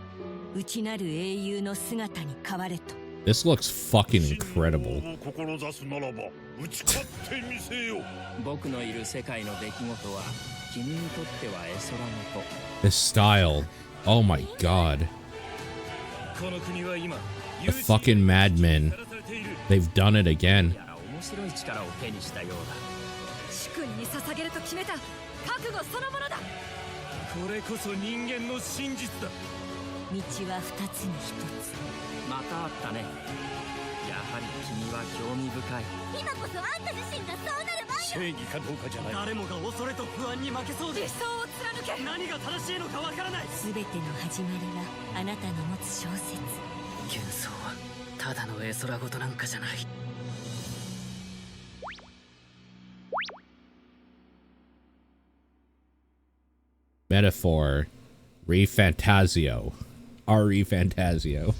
Speaker 18: 内なる英雄の姿に変われと。
Speaker 1: This looks fucking incredible.
Speaker 6: 志すならば打ち勝ってみせよ。
Speaker 8: 僕のいる世界の出来事は君にとっては絵空事。
Speaker 1: This style. Oh my god.
Speaker 8: この国は今
Speaker 1: The fucking madmen. They've done it again.
Speaker 8: 面白い力を手にしたようだ。
Speaker 18: 主君に捧げると決めた覚悟そのものだ。
Speaker 8: これこそ人間の真実だ。
Speaker 18: 道は二つに一つ。
Speaker 8: またあったね。やはり君は興味深い。
Speaker 21: 今こそあんた自身がそうなる前よ。
Speaker 6: 正義かどうかじゃない。
Speaker 10: 誰もが恐れと不安に負けそうで、
Speaker 18: 理想を貫け。
Speaker 10: 何が正しいのかわからない。
Speaker 18: 全ての始まりはあなたの持つ小説。
Speaker 8: 幻想はただの絵空事なんかじゃない。
Speaker 1: Metaphor. Refantasio. Refantasio.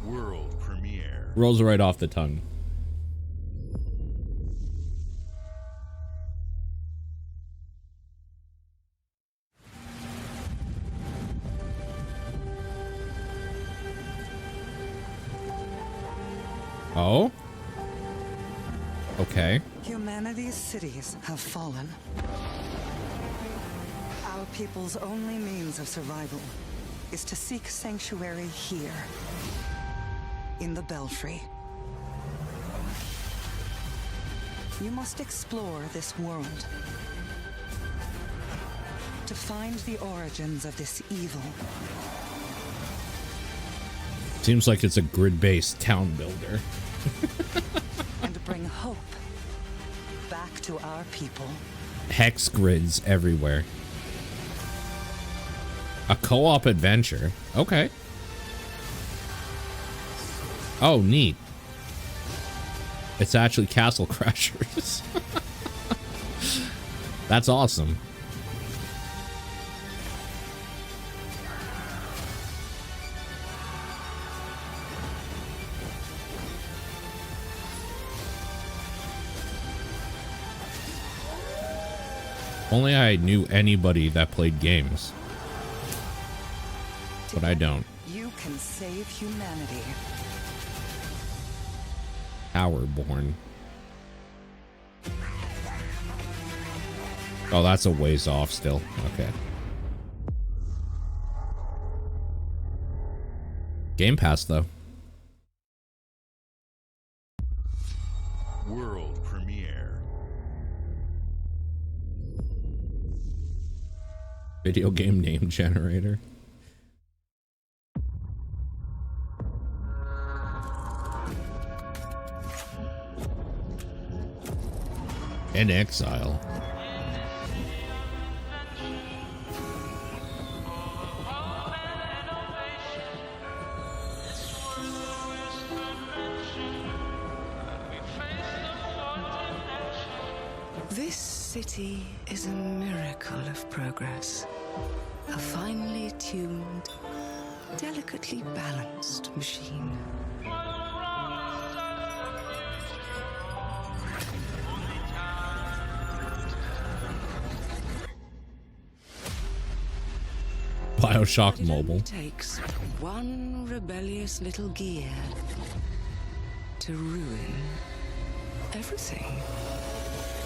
Speaker 6: World premiere.
Speaker 1: Rolls right off the tongue. Oh? Okay.
Speaker 9: Humanity's cities have fallen. Our people's only means of survival is to seek sanctuary here, in the Belfry. You must explore this world to find the origins of this evil.
Speaker 1: Seems like it's a grid-based town builder.
Speaker 9: And bring hope back to our people.
Speaker 1: Hex grids everywhere. A co-op adventure. Okay. Oh, neat. It's actually Castle Crashers. That's awesome. Only I knew anybody that played games. But I don't.
Speaker 9: You can save humanity.
Speaker 1: Towerborn. Oh, that's a ways off still. Okay. Game Pass, though.
Speaker 6: World premiere.
Speaker 1: Video game name generator. In exile.
Speaker 9: This city is a miracle of progress. A finely tuned, delicately balanced machine.
Speaker 1: BioShock Mobile.
Speaker 9: It takes one rebellious little gear to ruin everything.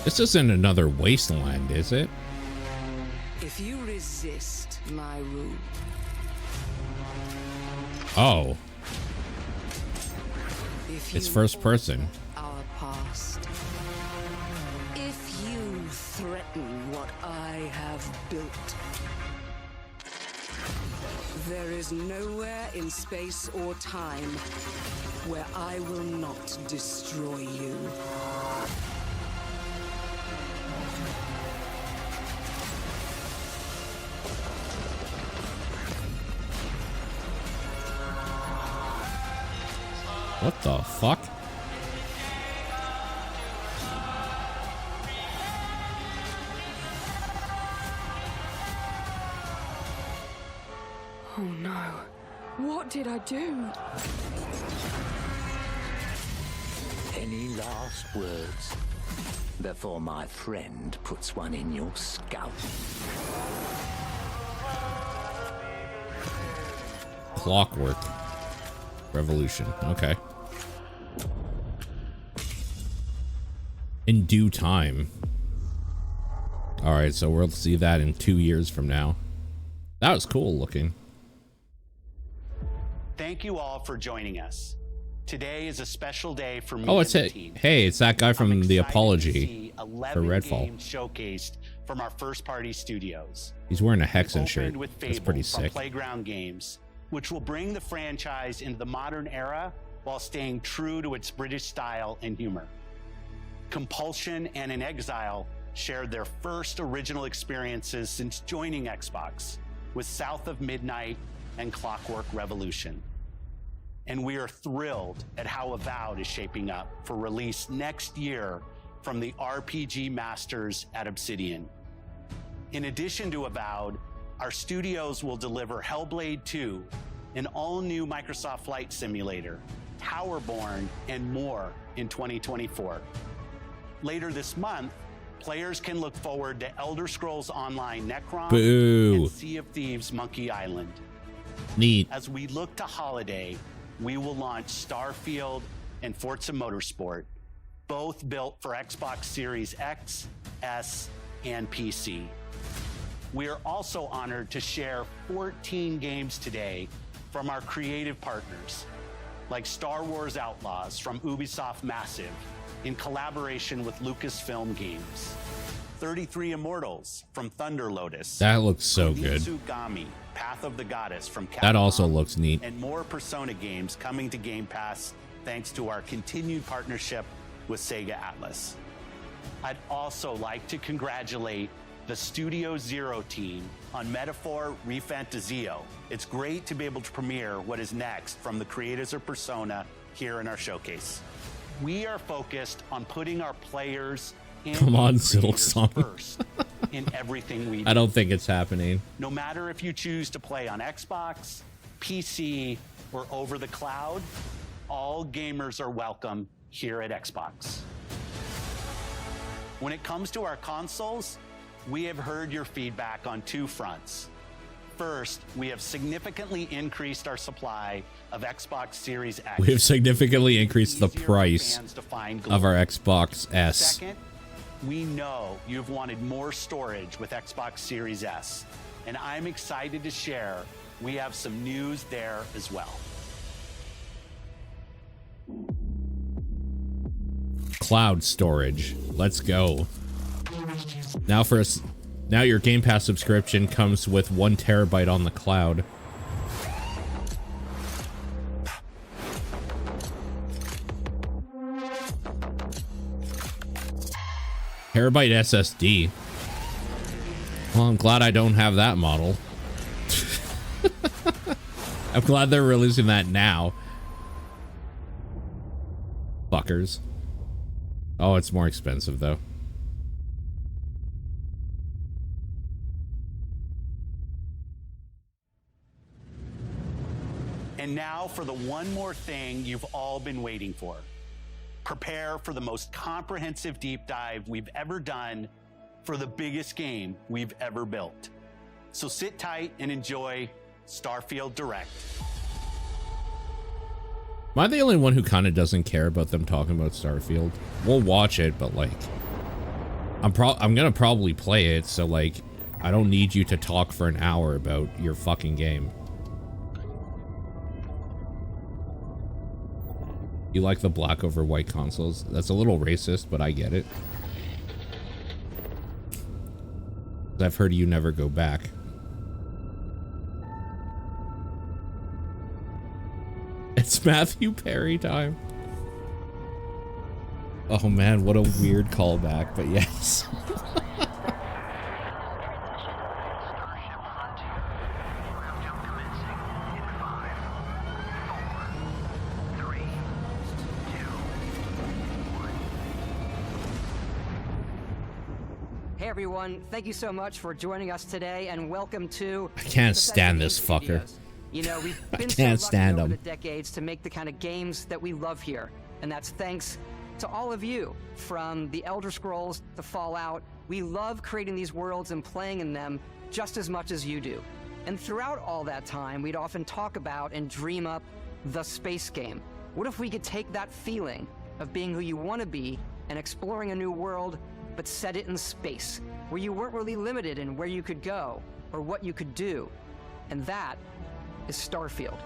Speaker 1: This isn't another wasteland, is it?
Speaker 9: If you resist my rule.
Speaker 1: Oh.
Speaker 9: If
Speaker 1: It's
Speaker 9: you
Speaker 1: first person.
Speaker 9: our past. If you threaten what I have built. There is nowhere in space or time where I will not destroy you.
Speaker 1: What the fuck?
Speaker 13: Oh no. What did I do?
Speaker 25: Any last words before my friend puts one in your scalp?
Speaker 1: Clockwork Revolution. Okay. In due time. All right, so we'll see that in 2 years from now. That was cool looking.
Speaker 12: Thank you all for joining us. Today is a special day for me.
Speaker 1: Oh, it's it. Hey, it's that guy from The Apology for
Speaker 12: 11
Speaker 1: Redfall.
Speaker 12: games showcased from our first-party studios.
Speaker 1: He's wearing a Hexen shirt.
Speaker 12: Opened with
Speaker 1: That's
Speaker 12: Fable
Speaker 1: pretty
Speaker 12: from
Speaker 1: sick.
Speaker 12: Playground Games, which will bring the franchise into the modern era while staying true to its British style and humor. Compulsion and In Exile shared their first original experiences since joining Xbox with South of Midnight and Clockwork Revolution. And we are thrilled at how Avowed is shaping up for release next year from the RPG masters at Obsidian. In addition to Avowed, our studios will deliver Hellblade 2, an all-new Microsoft Flight Simulator, Towerborn, and more in 2024. Later this month, players can look forward to Elder Scrolls Online Necron and Sea of Thieves Monkey Island.
Speaker 1: Neat.
Speaker 12: As we look to holiday, we will launch Starfield and Forza Motorsport, both built for Xbox Series X, S, and PC. We are also honored to share 14 games today from our creative partners, like Star Wars Outlaws from Ubisoft Massive in collaboration with Lucasfilm Games, 33 Immortals from Thunder Lotus.
Speaker 1: That looks so good.
Speaker 12: Kunitsugami, Path of the Goddess from Capcom.
Speaker 1: That also looks neat.
Speaker 12: And more Persona games coming to Game Pass thanks to our continued partnership with Sega Atlas. I'd also like to congratulate the Studio Zero team on Metaphor Refantazio. It's great to be able to premiere what is next from the creators of Persona here in our showcase. We are focused on putting our players and
Speaker 1: Come on,
Speaker 12: creators
Speaker 1: Silksong.
Speaker 12: first in everything we do.
Speaker 1: I don't think it's happening.
Speaker 12: No matter if you choose to play on Xbox, PC, or over the cloud, all gamers are welcome here at Xbox. When it comes to our consoles, we have heard your feedback on two fronts. First, we have significantly increased our supply of Xbox Series X.
Speaker 1: We have significantly increased the price of our Xbox S.
Speaker 12: Second, we know you've wanted more storage with Xbox Series S, and I'm excited to share we have some news there as well.
Speaker 1: Cloud storage. Let's go. Now your Game Pass subscription comes with 1 terabyte on the cloud. Terabyte SSD. Well, I'm glad I don't have that model. I'm glad they're releasing that now. Fuckers. Oh, it's more expensive though.
Speaker 12: And now for the one more thing you've all been waiting for. Prepare for the most comprehensive deep dive we've ever done for the biggest game we've ever built. So sit tight and enjoy Starfield Direct.
Speaker 1: Am I the only one who kind of doesn't care about them talking about Starfield? We'll watch it, but like, I'm gonna probably play it, so like, I don't need you to talk for an hour about your fucking game. You like the black over white consoles? That's a little racist, but I get it. I've heard you never go back. It's Matthew Perry time. Oh man, what a weird callback, but yes.
Speaker 14: Hey everyone, thank you so much for joining us today and welcome to...
Speaker 1: I can't stand this fucker.
Speaker 11: You know, we've been
Speaker 1: can't
Speaker 11: so
Speaker 1: stand
Speaker 11: lucky over
Speaker 1: them.
Speaker 11: the decades to make the kind of games that we love here. And that's thanks to all of you, from the Elder Scrolls to Fallout. We love creating these worlds and playing in them just as much as you do. And throughout all that time, we'd often talk about and dream up the space game. What if we could take that feeling of being who you want to be and exploring a new world, but set it in space, where you weren't really limited in where you could go or what you could do? And that is Starfield.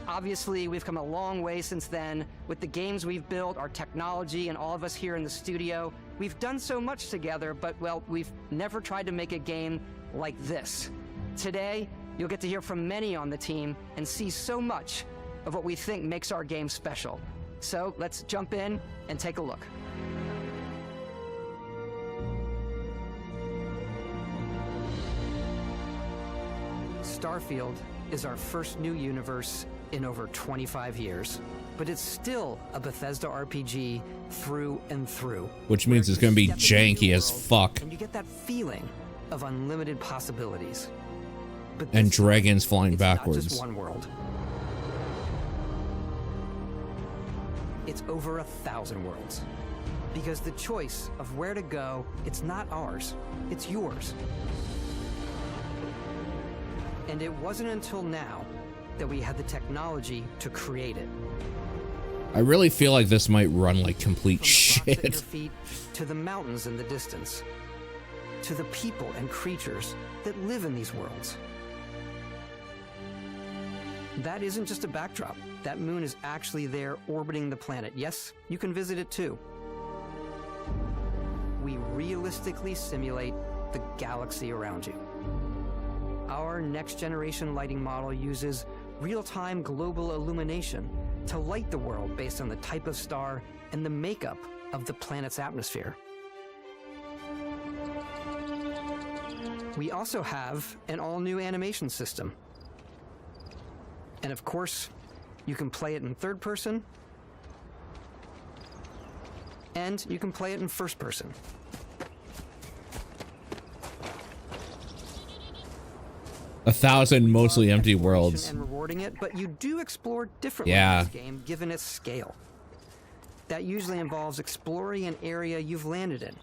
Speaker 11: Obviously, we've come a long way since then with the games we've built, our technology, and all of us here in the studio. We've done so much together, but, well, we've never tried to make a game like this. Today, you'll get to hear from many on the team and see so much of what we think makes our game special. So let's jump in and take a look. Starfield is our first new universe in over 25 years, but it's still a Bethesda RPG through and through.
Speaker 1: Which means it's going to be janky as fuck.
Speaker 11: And you get that feeling of unlimited possibilities. But
Speaker 1: And
Speaker 11: this
Speaker 1: dragons
Speaker 11: time,
Speaker 1: flying
Speaker 11: it's not
Speaker 1: backwards.
Speaker 11: just one world. It's over 1,000 worlds. Because the choice of where to go, it's not ours, it's yours. And it wasn't until now that we had the technology to create it.
Speaker 1: I really feel like this might run like complete
Speaker 11: From the rocks at your
Speaker 1: shit.
Speaker 11: feet to the mountains in the distance, to the people and creatures that live in these worlds. That isn't just a backdrop. That moon is actually there orbiting the planet. Yes, you can visit it too. We realistically simulate the galaxy around you. Our next-generation lighting model uses real-time global illumination to light the world based on the type of star and the makeup of the planet's atmosphere. We also have an all-new animation system. And of course, you can play it in third person, and you can play it in first person.
Speaker 1: A 1,000 mostly empty worlds.
Speaker 11: And rewarding it, but you do explore differently
Speaker 1: Yeah.
Speaker 11: in this game, given its scale. That usually involves exploring an area you've landed in.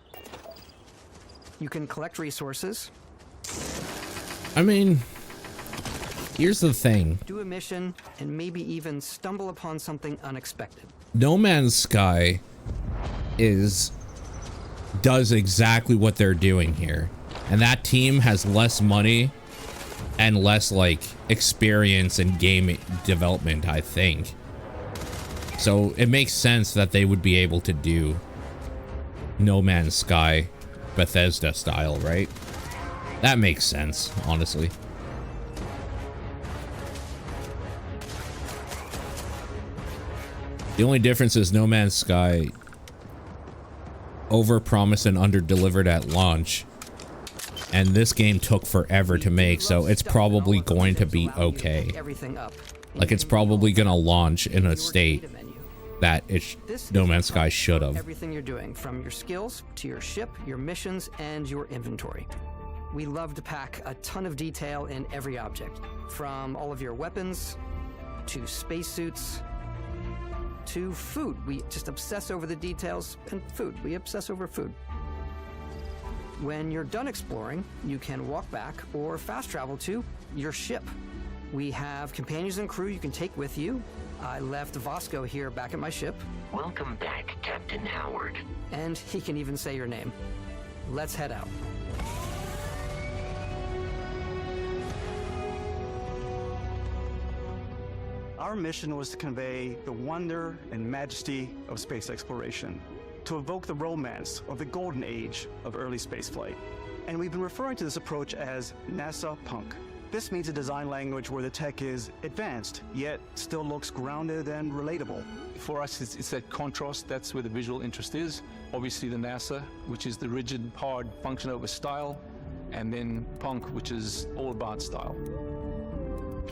Speaker 11: You can collect resources,
Speaker 1: I mean, here's the thing.
Speaker 11: do a mission, and maybe even stumble upon something unexpected.
Speaker 1: No Man's Sky does exactly what they're doing here. And that team has less money and less like experience in game development, I think. So it makes sense that they would be able to do No Man's Sky Bethesda style, right? That makes sense, honestly. The only difference is No Man's Sky overpromised and underdelivered at launch. And this game took forever to make, so it's probably going to be okay. Like, it's probably gonna launch in a state that No Man's Sky should have.
Speaker 11: Everything you're doing, from your skills to your ship, your missions, and your inventory. We love to pack a ton of detail in every object, from all of your weapons to spacesuits to food. We just obsess over the details, and food. We obsess over food. When you're done exploring, you can walk back or fast travel to your ship. We have companions and crew you can take with you. I left Vasco here back at my ship.
Speaker 26: Welcome back, Captain Howard.
Speaker 11: And he can even say your name. Let's head out.
Speaker 15: Our mission was to convey the wonder and majesty of space exploration, to evoke the romance of the golden age of early spaceflight. And we've been referring to this approach as NASA Punk. This means a design language where the tech is advanced, yet still looks grounded and relatable.
Speaker 16: For us, it's that contrast. That's where the visual interest is. Obviously the NASA, which is the rigid, hard function over style, and then Punk, which is all about style.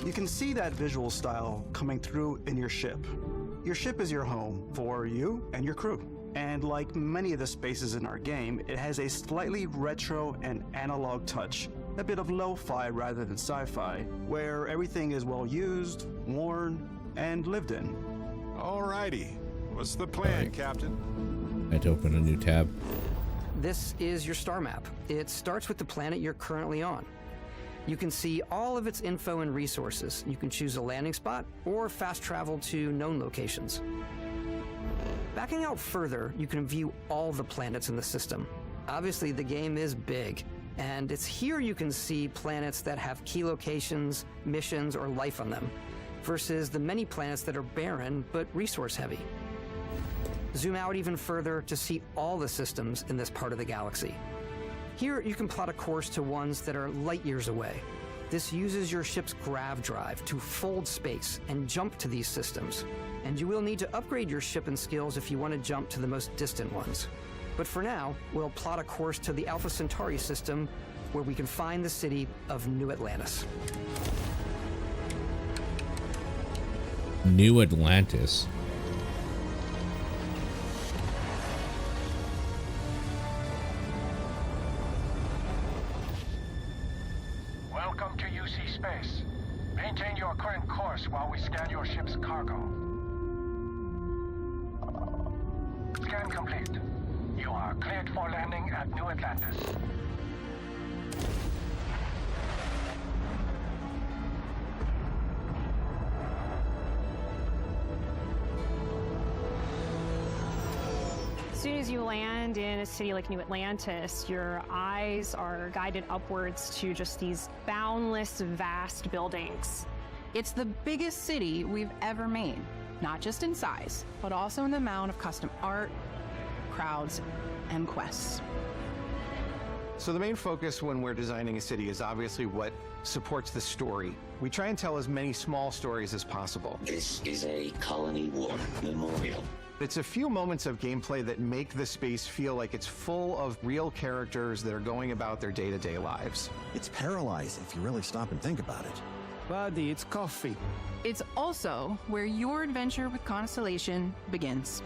Speaker 15: You can see that visual style coming through in your ship. Your ship is your home for you and your crew. And like many of the spaces in our game, it has a slightly retro and analog touch. a bit of lo-fi rather than sci-fi, where everything is well used, worn, and lived in.
Speaker 6: Alrighty. What's the plan, Captain?
Speaker 1: I had to open a new tab.
Speaker 11: This is your star map. It starts with the planet you're currently on. You can see all of its info and resources. You can choose a landing spot or fast travel to known locations. Backing out further, you can view all the planets in the system. Obviously, the game is big, and it's here you can see planets that have key locations, missions, or life on them, versus the many planets that are barren but resource-heavy. Zoom out even further to see all the systems in this part of the galaxy. Here, you can plot a course to ones that are light years away. This uses your ship's grav drive to fold space and jump to these systems. And you will need to upgrade your ship and skills if you want to jump to the most distant ones. But for now, we'll plot a course to the Alpha Centauri system, where we can find the city of New Atlantis.
Speaker 1: New Atlantis.
Speaker 7: Welcome to UC Space. Maintain your current course while we scan your ship's cargo. Scan complete. You are cleared for landing at New Atlantis.
Speaker 17: As soon as you land in a city like New Atlantis, your eyes are guided upwards to just these boundless, vast buildings.
Speaker 19: It's the biggest city we've ever made, not just in size, but also in the amount of custom art, crowds, and quests.
Speaker 20: So the main focus when we're designing a city is obviously what supports the story. We try and tell as many small stories as possible.
Speaker 25: This is a Colony War memorial.
Speaker 20: It's a few moments of gameplay that make the space feel like it's full of real characters that are going about their day-to-day lives.
Speaker 22: It's paralyzing if you really stop and think about it.
Speaker 15: Buddy, it's coffee.
Speaker 19: It's also where your adventure with Constellation begins.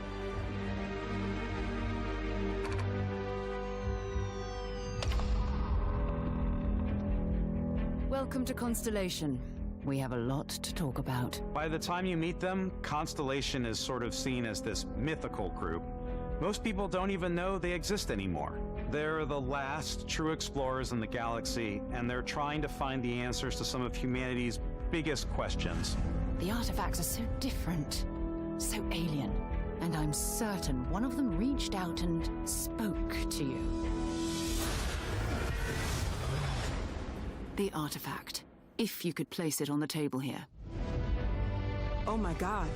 Speaker 2: Welcome to Constellation. We have a lot to talk about.
Speaker 15: By the time you meet them, Constellation is sort of seen as this mythical group. Most people don't even know they exist anymore. They're the last true explorers in the galaxy, and they're trying to find the answers to some of humanity's biggest questions.
Speaker 2: The artifacts are so different, so alien, and I'm certain one of them reached out and spoke to you. The artifact. If you could place it on the table here.
Speaker 23: Oh my god.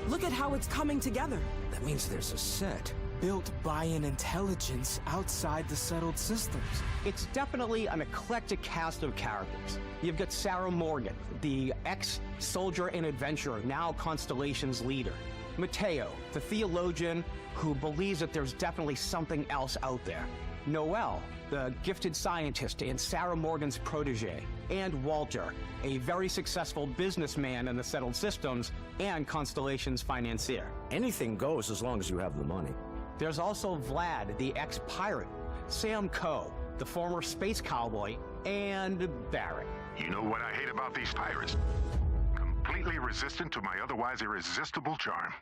Speaker 23: Look at how it's coming together.
Speaker 27: That means there's a set built by an intelligence outside the settled systems.
Speaker 28: It's definitely an eclectic cast of characters. You've got Sarah Morgan, the ex-soldier and adventurer, now Constellation's leader. Mateo, the theologian who believes that there's definitely something else out there. Noel, the gifted scientist and Sarah Morgan's protege. And Walter, a very successful businessman in the settled systems and Constellation's financier.
Speaker 27: Anything goes as long as you have the money.
Speaker 28: There's also Vlad, the ex-pirate, Sam Coe, the former space cowboy, and Barrett.
Speaker 4: You know what I hate about these pirates? Completely resistant to my otherwise irresistible charm.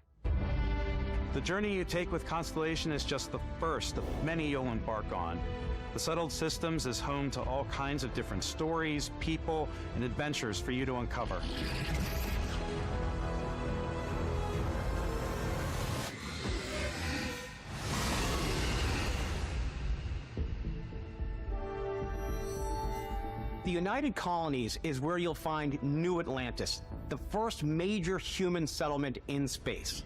Speaker 15: The journey you take with Constellation is just the first of many you'll embark on. The Settled Systems is home to all kinds of different stories, people, and adventures for you to uncover.
Speaker 28: The United Colonies is where you'll find New Atlantis, the first major human settlement in space.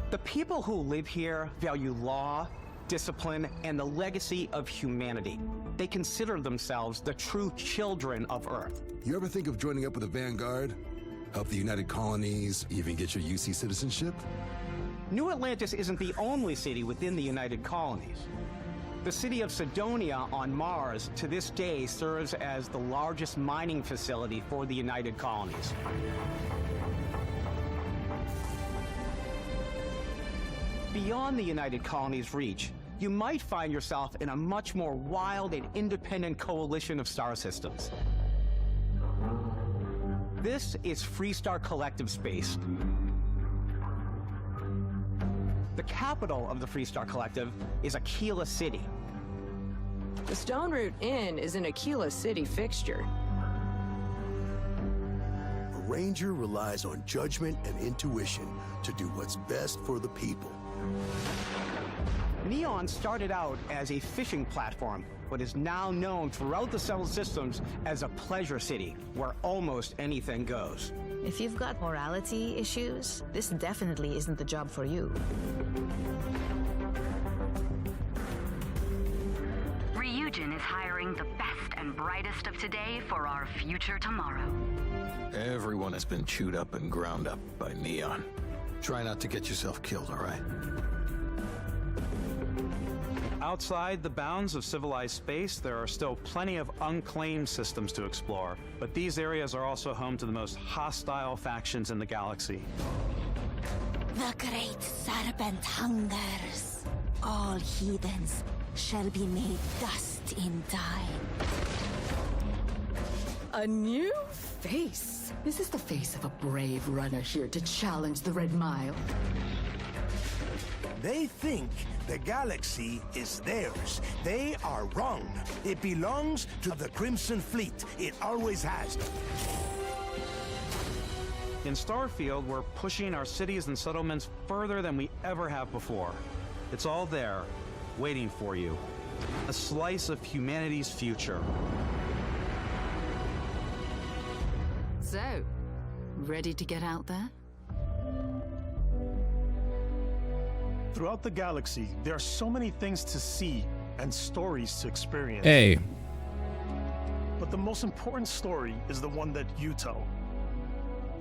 Speaker 28: The people who live here value law, discipline, and the legacy of humanity. They consider themselves the true children of Earth.
Speaker 22: You ever think of joining up with the Vanguard? Help the United Colonies, even get your UC citizenship?
Speaker 28: New Atlantis isn't the only city within the United Colonies. The city of Sidonia on Mars to this day serves as the largest mining facility for the United Colonies. Beyond the United Colonies' reach, you might find yourself in a much more wild and independent coalition of star systems. This is Freestar Collective Space. The capital of the Freestar Collective is Aquila City.
Speaker 3: The Stone Root Inn is an Aquila City fixture.
Speaker 5: A ranger relies on judgment and intuition to do what's best for the people.
Speaker 28: Neon started out as a fishing platform, but is now known throughout the settled systems as a pleasure city, where almost anything goes.
Speaker 8: If you've got morality issues, this definitely isn't the job for you.
Speaker 9: Ryujin is hiring the best and brightest of today for our future tomorrow.
Speaker 10: Everyone has been chewed up and ground up by Neon.
Speaker 5: Try not to get yourself killed, all right?
Speaker 15: Outside the bounds of civilized space, there are still plenty of unclaimed systems to explore, but these areas are also home to the most hostile factions in the galaxy.
Speaker 18: The great serpent hungers. All heathens shall be made dust in time.
Speaker 2: A new face. Is this the face of a brave runner here to challenge the Red Mile?
Speaker 21: They think the galaxy is theirs. They are wrong. It belongs to the Crimson Fleet. It always has.
Speaker 15: In Starfield, we're pushing our cities and settlements further than we ever have before. It's all there, waiting for you. A slice of humanity's future.
Speaker 2: So, ready to get out there?
Speaker 24: Throughout the galaxy, there are so many things to see and stories to experience.
Speaker 1: Hey.
Speaker 24: But the most important story is the one that you tell.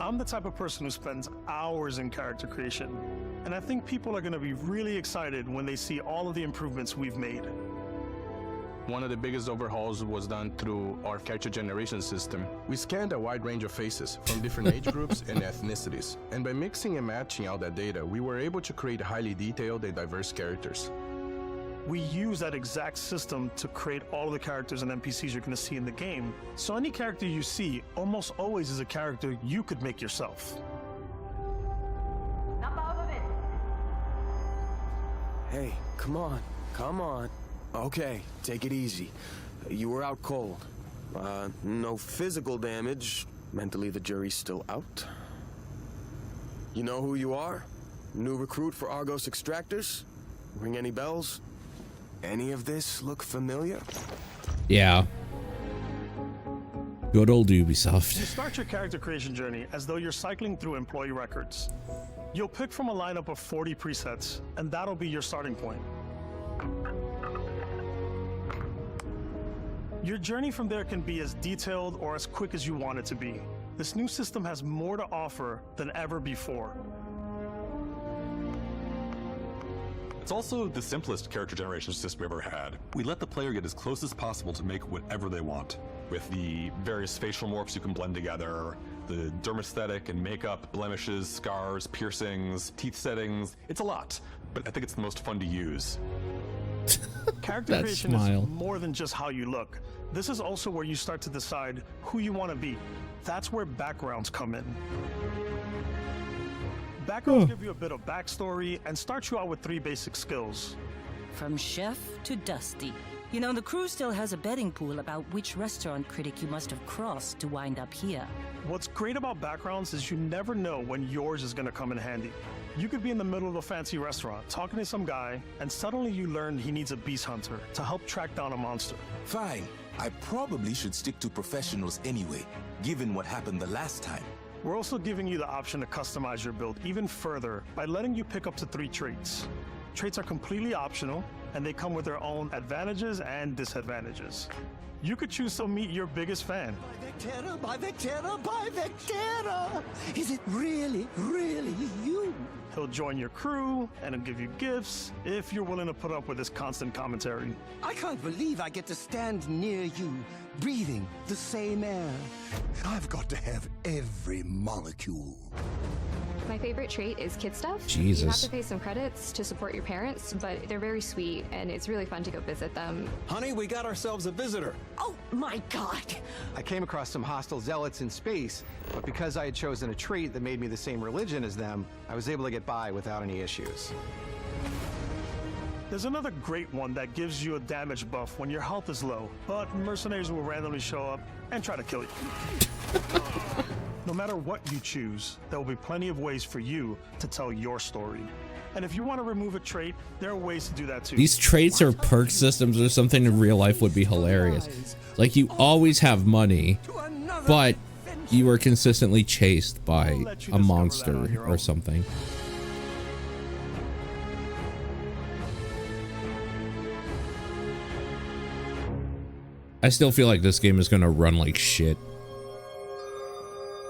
Speaker 24: I'm the type of person who spends hours in character creation, and I think people are going to be really excited when they see all of the improvements we've made.
Speaker 16: One of the biggest overhauls was done through our character generation system.
Speaker 29: We scanned a wide range of faces from different age groups and ethnicities, and by mixing and matching all that data, we were able to create highly detailed and diverse characters.
Speaker 24: We use that exact system to create all of the characters and NPCs you're going to see in the game, so any character you see almost always is a character you could make yourself.
Speaker 27: Hey, come on, come on. Okay, take it easy. You were out cold. No physical damage. Mentally, the jury's still out. You know who you are? New recruit for Argos Extractors? Ring any bells? Any of this look familiar?
Speaker 1: Yeah. Good old Ubisoft.
Speaker 24: You start your character creation journey as though you're cycling through employee records. You'll pick from a lineup of 40 presets, and that'll be your starting point. Your journey from there can be as detailed or as quick as you want it to be. This new system has more to offer than ever before.
Speaker 30: It's also the simplest character generation system we've ever had. We let the player get as close as possible to make whatever they want. With the various facial morphs you can blend together, the dermesthetic and makeup, blemishes, scars, piercings, teeth settings. It's a lot, but I think it's the most fun to use.
Speaker 24: Character creation is more than just how you look. This is also where you start to decide who you want to be. That's where backgrounds come in. Backgrounds give you a bit of backstory and start you out with 3 basic skills.
Speaker 31: From chef to Dusty. You know, the crew still has a betting pool about which restaurant critic you must have crossed to wind up here.
Speaker 24: What's great about backgrounds is you never know when yours is going to come in handy. You could be in the middle of a fancy restaurant talking to some guy, and suddenly you learn he needs a beast hunter to help track down a monster.
Speaker 32: Fine. I probably should stick to professionals anyway, given what happened the last time.
Speaker 24: We're also giving you the option to customize your build even further by letting you pick up to 3 traits. Traits are completely optional, and they come with their own advantages and disadvantages. You could choose to meet your biggest fan.
Speaker 21: By Vectera! Is it really, really you?
Speaker 24: He'll join your crew, and he'll give you gifts, if you're willing to put up with his constant commentary.
Speaker 21: I can't believe I get to stand near you, breathing the same air. I've got to have every molecule.
Speaker 6: My favorite trait is kid stuff.
Speaker 1: Jesus.
Speaker 6: You have to pay some credits to support your parents, but they're very sweet and it's really fun to go visit them.
Speaker 27: Honey, we got ourselves a visitor.
Speaker 18: Oh my god!
Speaker 28: I came across some hostile zealots in space, but because I had chosen a trait that made me the same religion as them, I was able to get by without any issues.
Speaker 24: There's another great one that gives you a damage buff when your health is low, but mercenaries will randomly show up and try to kill you. No matter what you choose, there will be plenty of ways for you to tell your story. And if you want to remove a trait, there are ways to do that too.
Speaker 1: These traits or perk systems or something in real life would be hilarious. Like you always have money, but you are consistently chased by a monster or something. I still feel like this game is going to run like shit.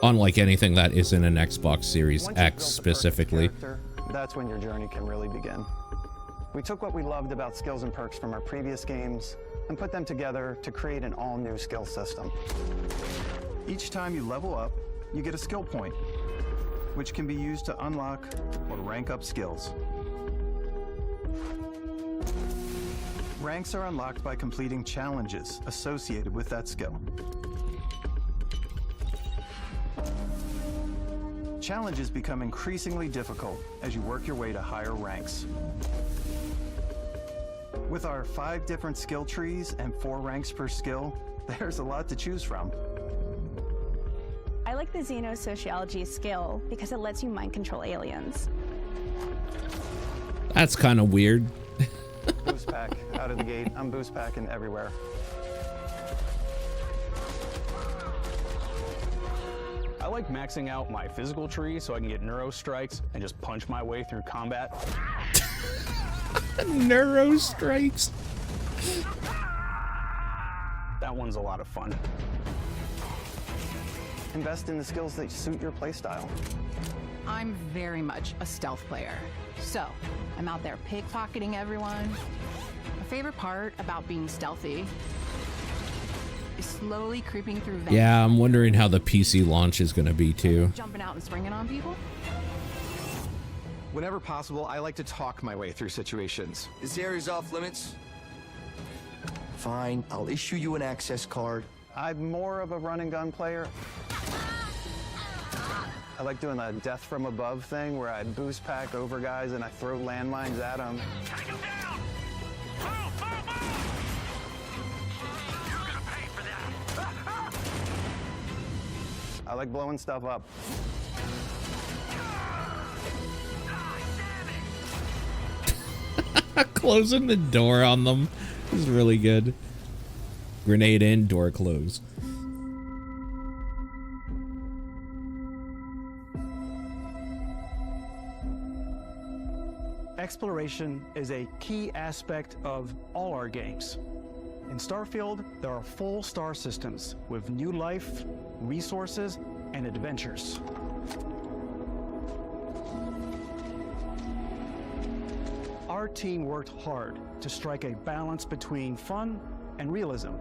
Speaker 1: Unlike anything that is in an Xbox Series X specifically.
Speaker 15: That's when your journey can really begin. We took what we loved about skills and perks from our previous games and put them together to create an all-new skill system. Each time you level up, you get a skill point, which can be used to unlock or rank up skills. Ranks are unlocked by completing challenges associated with that skill. Challenges become increasingly difficult as you work your way to higher ranks. With our 5 different skill trees and 4 ranks per skill, there's a lot to choose from.
Speaker 7: I like the Xenosociology skill because it lets you mind control aliens.
Speaker 1: That's kind of weird.
Speaker 15: Boost pack out of the gate. I'm boost packing everywhere.
Speaker 11: I like maxing out my physical tree so I can get neuro strikes and just punch my way through combat.
Speaker 1: Neuro strikes.
Speaker 11: That one's a lot of fun.
Speaker 15: Invest in the skills that suit your playstyle.
Speaker 2: I'm very much a stealth player. So, I'm out there pickpocketing everyone. My favorite part about being stealthy is slowly creeping through vents.
Speaker 1: Yeah, I'm wondering how the PC launch is going to be too.
Speaker 2: Jumping out and springing on people.
Speaker 28: Whenever possible, I like to talk my way through situations.
Speaker 12: This area's off limits. Fine, I'll issue you an access card.
Speaker 15: I'm more of a run and gun player. I like doing a death from above thing where I boost pack over guys and I throw landmines at them. I like blowing stuff up.
Speaker 1: Closing the door on them is really good. Grenade in, door close.
Speaker 15: Exploration is a key aspect of all our games. In Starfield, there are full star systems with new life, resources, and adventures. Our team worked hard to strike a balance between fun and realism.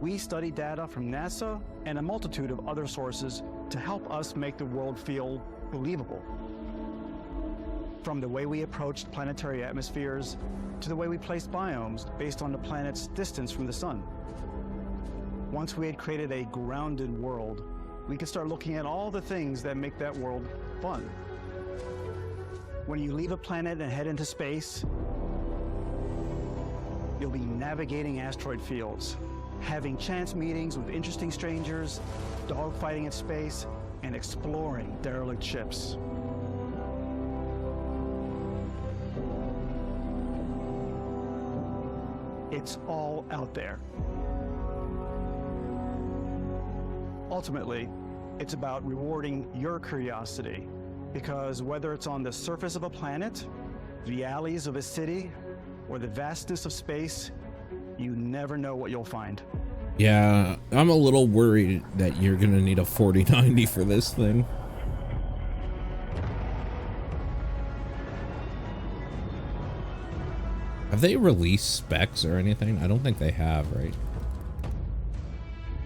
Speaker 15: We studied data from NASA and a multitude of other sources to help us make the world feel believable. From the way we approached planetary atmospheres to the way we placed biomes based on the planet's distance from the sun. Once we had created a grounded world, we could start looking at all the things that make that world fun. When you leave a planet and head into space, you'll be navigating asteroid fields, having chance meetings with interesting strangers, dogfighting in space, and exploring derelict ships. It's all out there. Ultimately, it's about rewarding your curiosity, because whether it's on the surface of a planet, the alleys of a city, or the vastness of space, you never know what you'll find.
Speaker 1: Yeah, I'm a little worried that you're gonna need a 4090 for this thing. Have they released specs or anything? I don't think they have, right?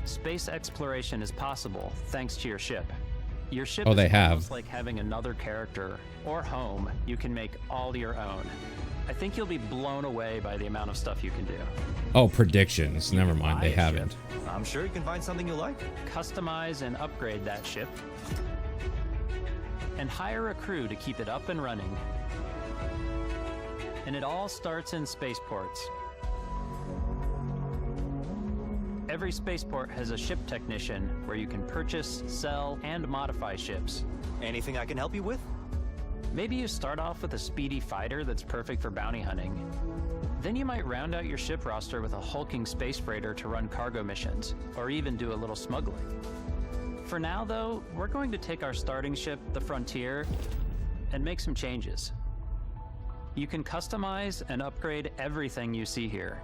Speaker 13: Space exploration is possible thanks to your ship.
Speaker 3: Your ship
Speaker 1: Oh, they
Speaker 3: is
Speaker 1: have.
Speaker 3: almost like having another character or home you can make all your own. I think you'll be blown away by the amount of stuff you can do.
Speaker 1: Oh, predictions. Never mind. They
Speaker 3: Buy a
Speaker 1: haven't.
Speaker 3: ship,
Speaker 12: I'm sure you can find something you like.
Speaker 3: customize and upgrade that ship, and hire a crew to keep it up and running. And it all starts in spaceports. Every spaceport has a ship technician where you can purchase, sell, and modify ships.
Speaker 12: Anything I can help you with?
Speaker 3: Maybe you start off with a speedy fighter that's perfect for bounty hunting. Then you might round out your ship roster with a hulking space freighter to run cargo missions, or even do a little smuggling. For now, though, we're going to take our starting ship, the Frontier, and make some changes. You can customize and upgrade everything you see here,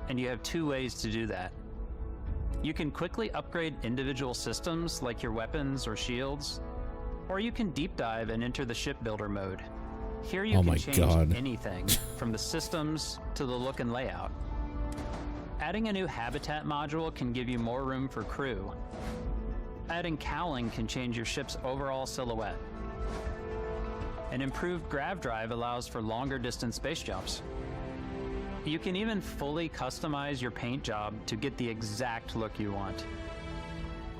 Speaker 3: and you have two ways to do that. You can quickly upgrade individual systems like your weapons or shields, or you can deep dive and enter the shipbuilder mode. Here you can change anything, from the systems to the look and layout. Adding a new habitat module can give you more room for crew. Adding cowling can change your ship's overall silhouette. An improved grav drive allows for longer distance space jumps. You can even fully customize your paint job to get the exact look you want.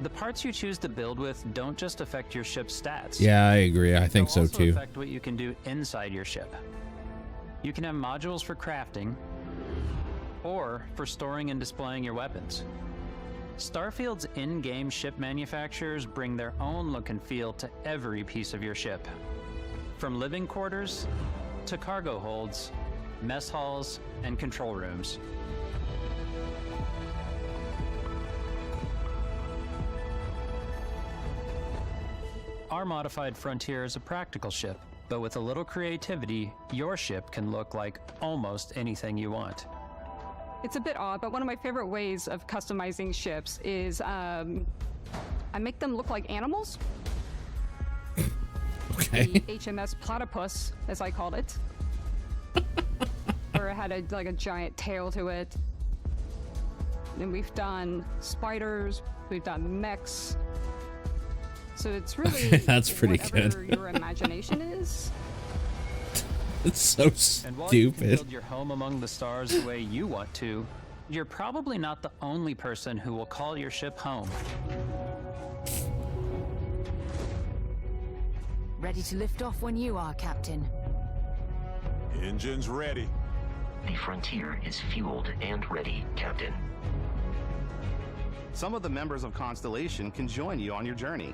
Speaker 3: The parts you choose to build with don't just affect your ship's stats.
Speaker 1: Yeah, I agree. I think
Speaker 3: They'll
Speaker 1: so
Speaker 3: also
Speaker 1: too.
Speaker 3: affect what you can do inside your ship. You can have modules for crafting or for storing and displaying your weapons. Starfield's in-game ship manufacturers bring their own look and feel to every piece of your ship. From living quarters to cargo holds, mess halls, and control rooms. Our modified Frontier is a practical ship, but with a little creativity, your ship can look like almost anything you want.
Speaker 4: It's a bit odd, but one of my favorite ways of customizing ships is I make them look like animals.
Speaker 1: Okay.
Speaker 4: The HMS Platypus, as I called it, where it had a giant tail to it. And we've done spiders, we've done mechs. So it's really
Speaker 1: That's pretty
Speaker 4: whatever
Speaker 1: good.
Speaker 4: your imagination is.
Speaker 1: It's so
Speaker 3: And while you can
Speaker 1: stupid.
Speaker 3: build your home among the stars the way you want to, you're probably not the only person who will call your ship home.
Speaker 8: Ready to lift off when you are, Captain.
Speaker 13: Engines ready.
Speaker 14: The Frontier is fueled and ready, Captain.
Speaker 17: Some of the members of Constellation can join you on your journey.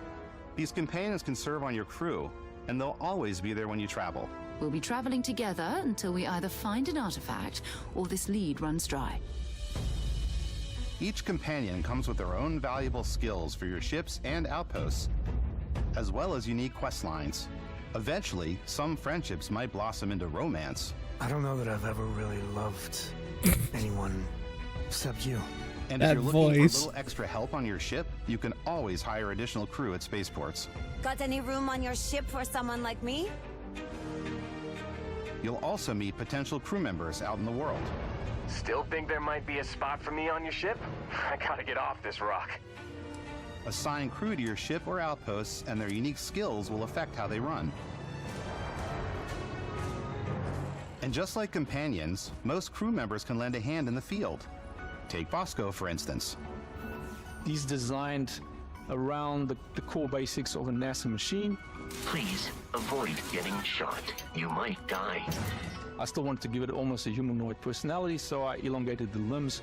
Speaker 17: These companions can serve on your crew, and they'll always be there when you travel.
Speaker 8: We'll be traveling together until we either find an artifact or this lead runs dry.
Speaker 17: Each companion comes with their own valuable skills for your ships and outposts, as well as unique quest lines. Eventually, some friendships might blossom into romance.
Speaker 21: I don't know that I've ever really loved anyone except you.
Speaker 17: And
Speaker 1: That
Speaker 17: if you're looking for a
Speaker 1: voice.
Speaker 17: little extra help on your ship, you can always hire additional crew at spaceports.
Speaker 18: Got any room on your ship for someone like me?
Speaker 17: You'll also meet potential crew members out in the world.
Speaker 19: Still think there might be a spot for me on your ship? I gotta get off this rock.
Speaker 17: Assign crew to your ship or outposts, and their unique skills will affect how they run. And just like companions, most crew members can lend a hand in the field. Take Bosco, for instance.
Speaker 16: He's designed around the core basics of a NASA machine.
Speaker 14: Please avoid getting shot. You might die.
Speaker 16: I still wanted to give it almost a humanoid personality, so I elongated the limbs.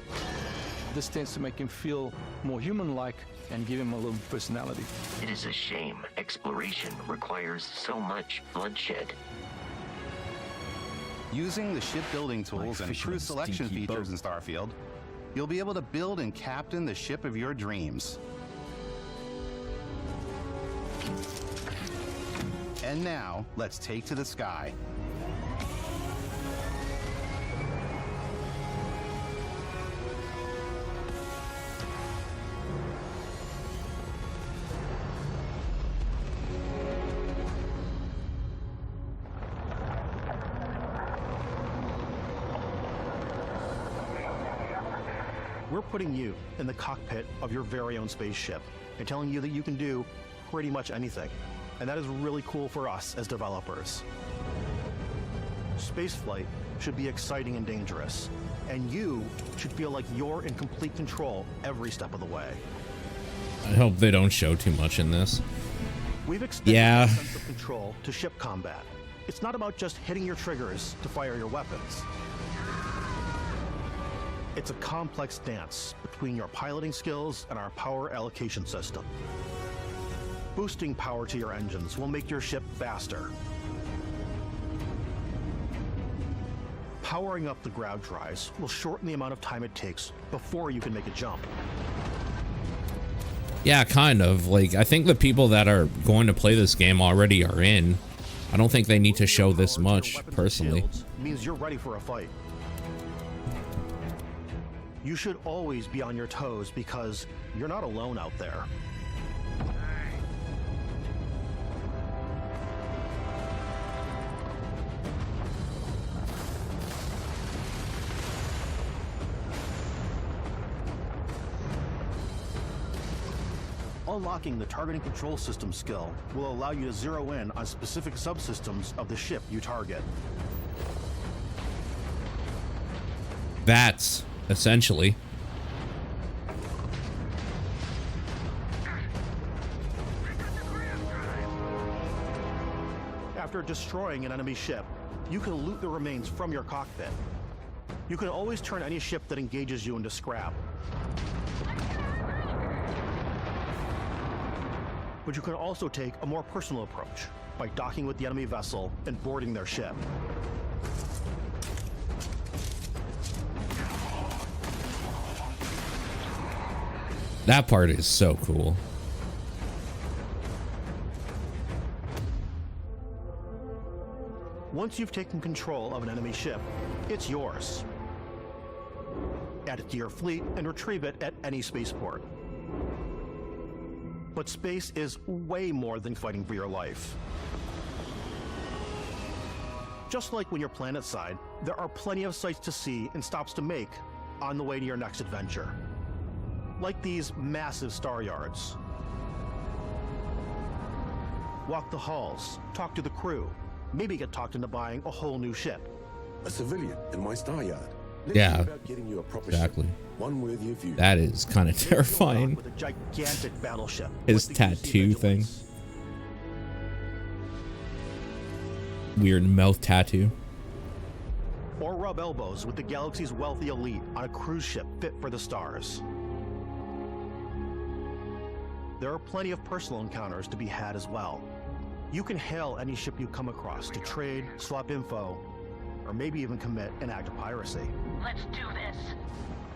Speaker 16: This tends to make him feel more human-like and give him a little personality.
Speaker 14: It is a shame exploration requires so much bloodshed.
Speaker 17: Using the shipbuilding tools and crew
Speaker 14: fisherman's
Speaker 17: selection
Speaker 14: stinky
Speaker 17: features in Starfield, you'll be able to build and captain the ship of your dreams. And now, let's take to the sky.
Speaker 15: We're putting you in the cockpit of your very own spaceship and telling you that you can do
Speaker 5: pretty much anything. And that is really cool for us as developers. Spaceflight should be exciting and dangerous, and you should feel like you're in complete control every step of the way.
Speaker 1: I hope they don't show too much in this.
Speaker 5: We've extended
Speaker 1: Yeah.
Speaker 5: the sense of control to ship combat. It's not about just hitting your triggers to fire your weapons. It's a complex dance between your piloting skills and our power allocation system. Boosting power to your engines will make your ship faster. Powering up the grav drives will shorten the amount of time it takes before you can make a jump.
Speaker 1: Yeah, kind of. Like, I think the people that are going to play this game already are in. I don't think they need to show this much, personally.
Speaker 5: Means you're ready for a fight. You should always be on your toes because you're not alone out there. Unlocking the targeting control system skill will allow you to zero in on specific subsystems of the ship you target.
Speaker 1: That's essentially.
Speaker 5: After destroying an enemy ship, you can loot the remains from your cockpit. You can always turn any ship that engages you into scrap. But you can also take a more personal approach by docking with the enemy vessel and boarding their ship.
Speaker 1: That part is so cool.
Speaker 5: Once you've taken control of an enemy ship, it's yours. Add it to your fleet and retrieve it at any spaceport. But space is way more than fighting for your life. Just like when you're planetside, there are plenty of sights to see and stops to make on the way to your next adventure. Like these massive star yards. Walk the halls, talk to the crew, maybe get talked into buying a whole new ship.
Speaker 9: A civilian in my star yard.
Speaker 1: Yeah,
Speaker 9: about getting you a proper
Speaker 1: exactly.
Speaker 9: ship, one worthy of you.
Speaker 1: That is kind of terrifying.
Speaker 5: With a gigantic battleship.
Speaker 1: His tattoo thing. Weird mouth tattoo.
Speaker 5: Or rub elbows with the galaxy's wealthy elite on a cruise ship fit for the stars. There are plenty of personal encounters to be had as well. You can hail any ship you come across to trade, swap info, or maybe even commit an act of piracy.
Speaker 4: Let's do this.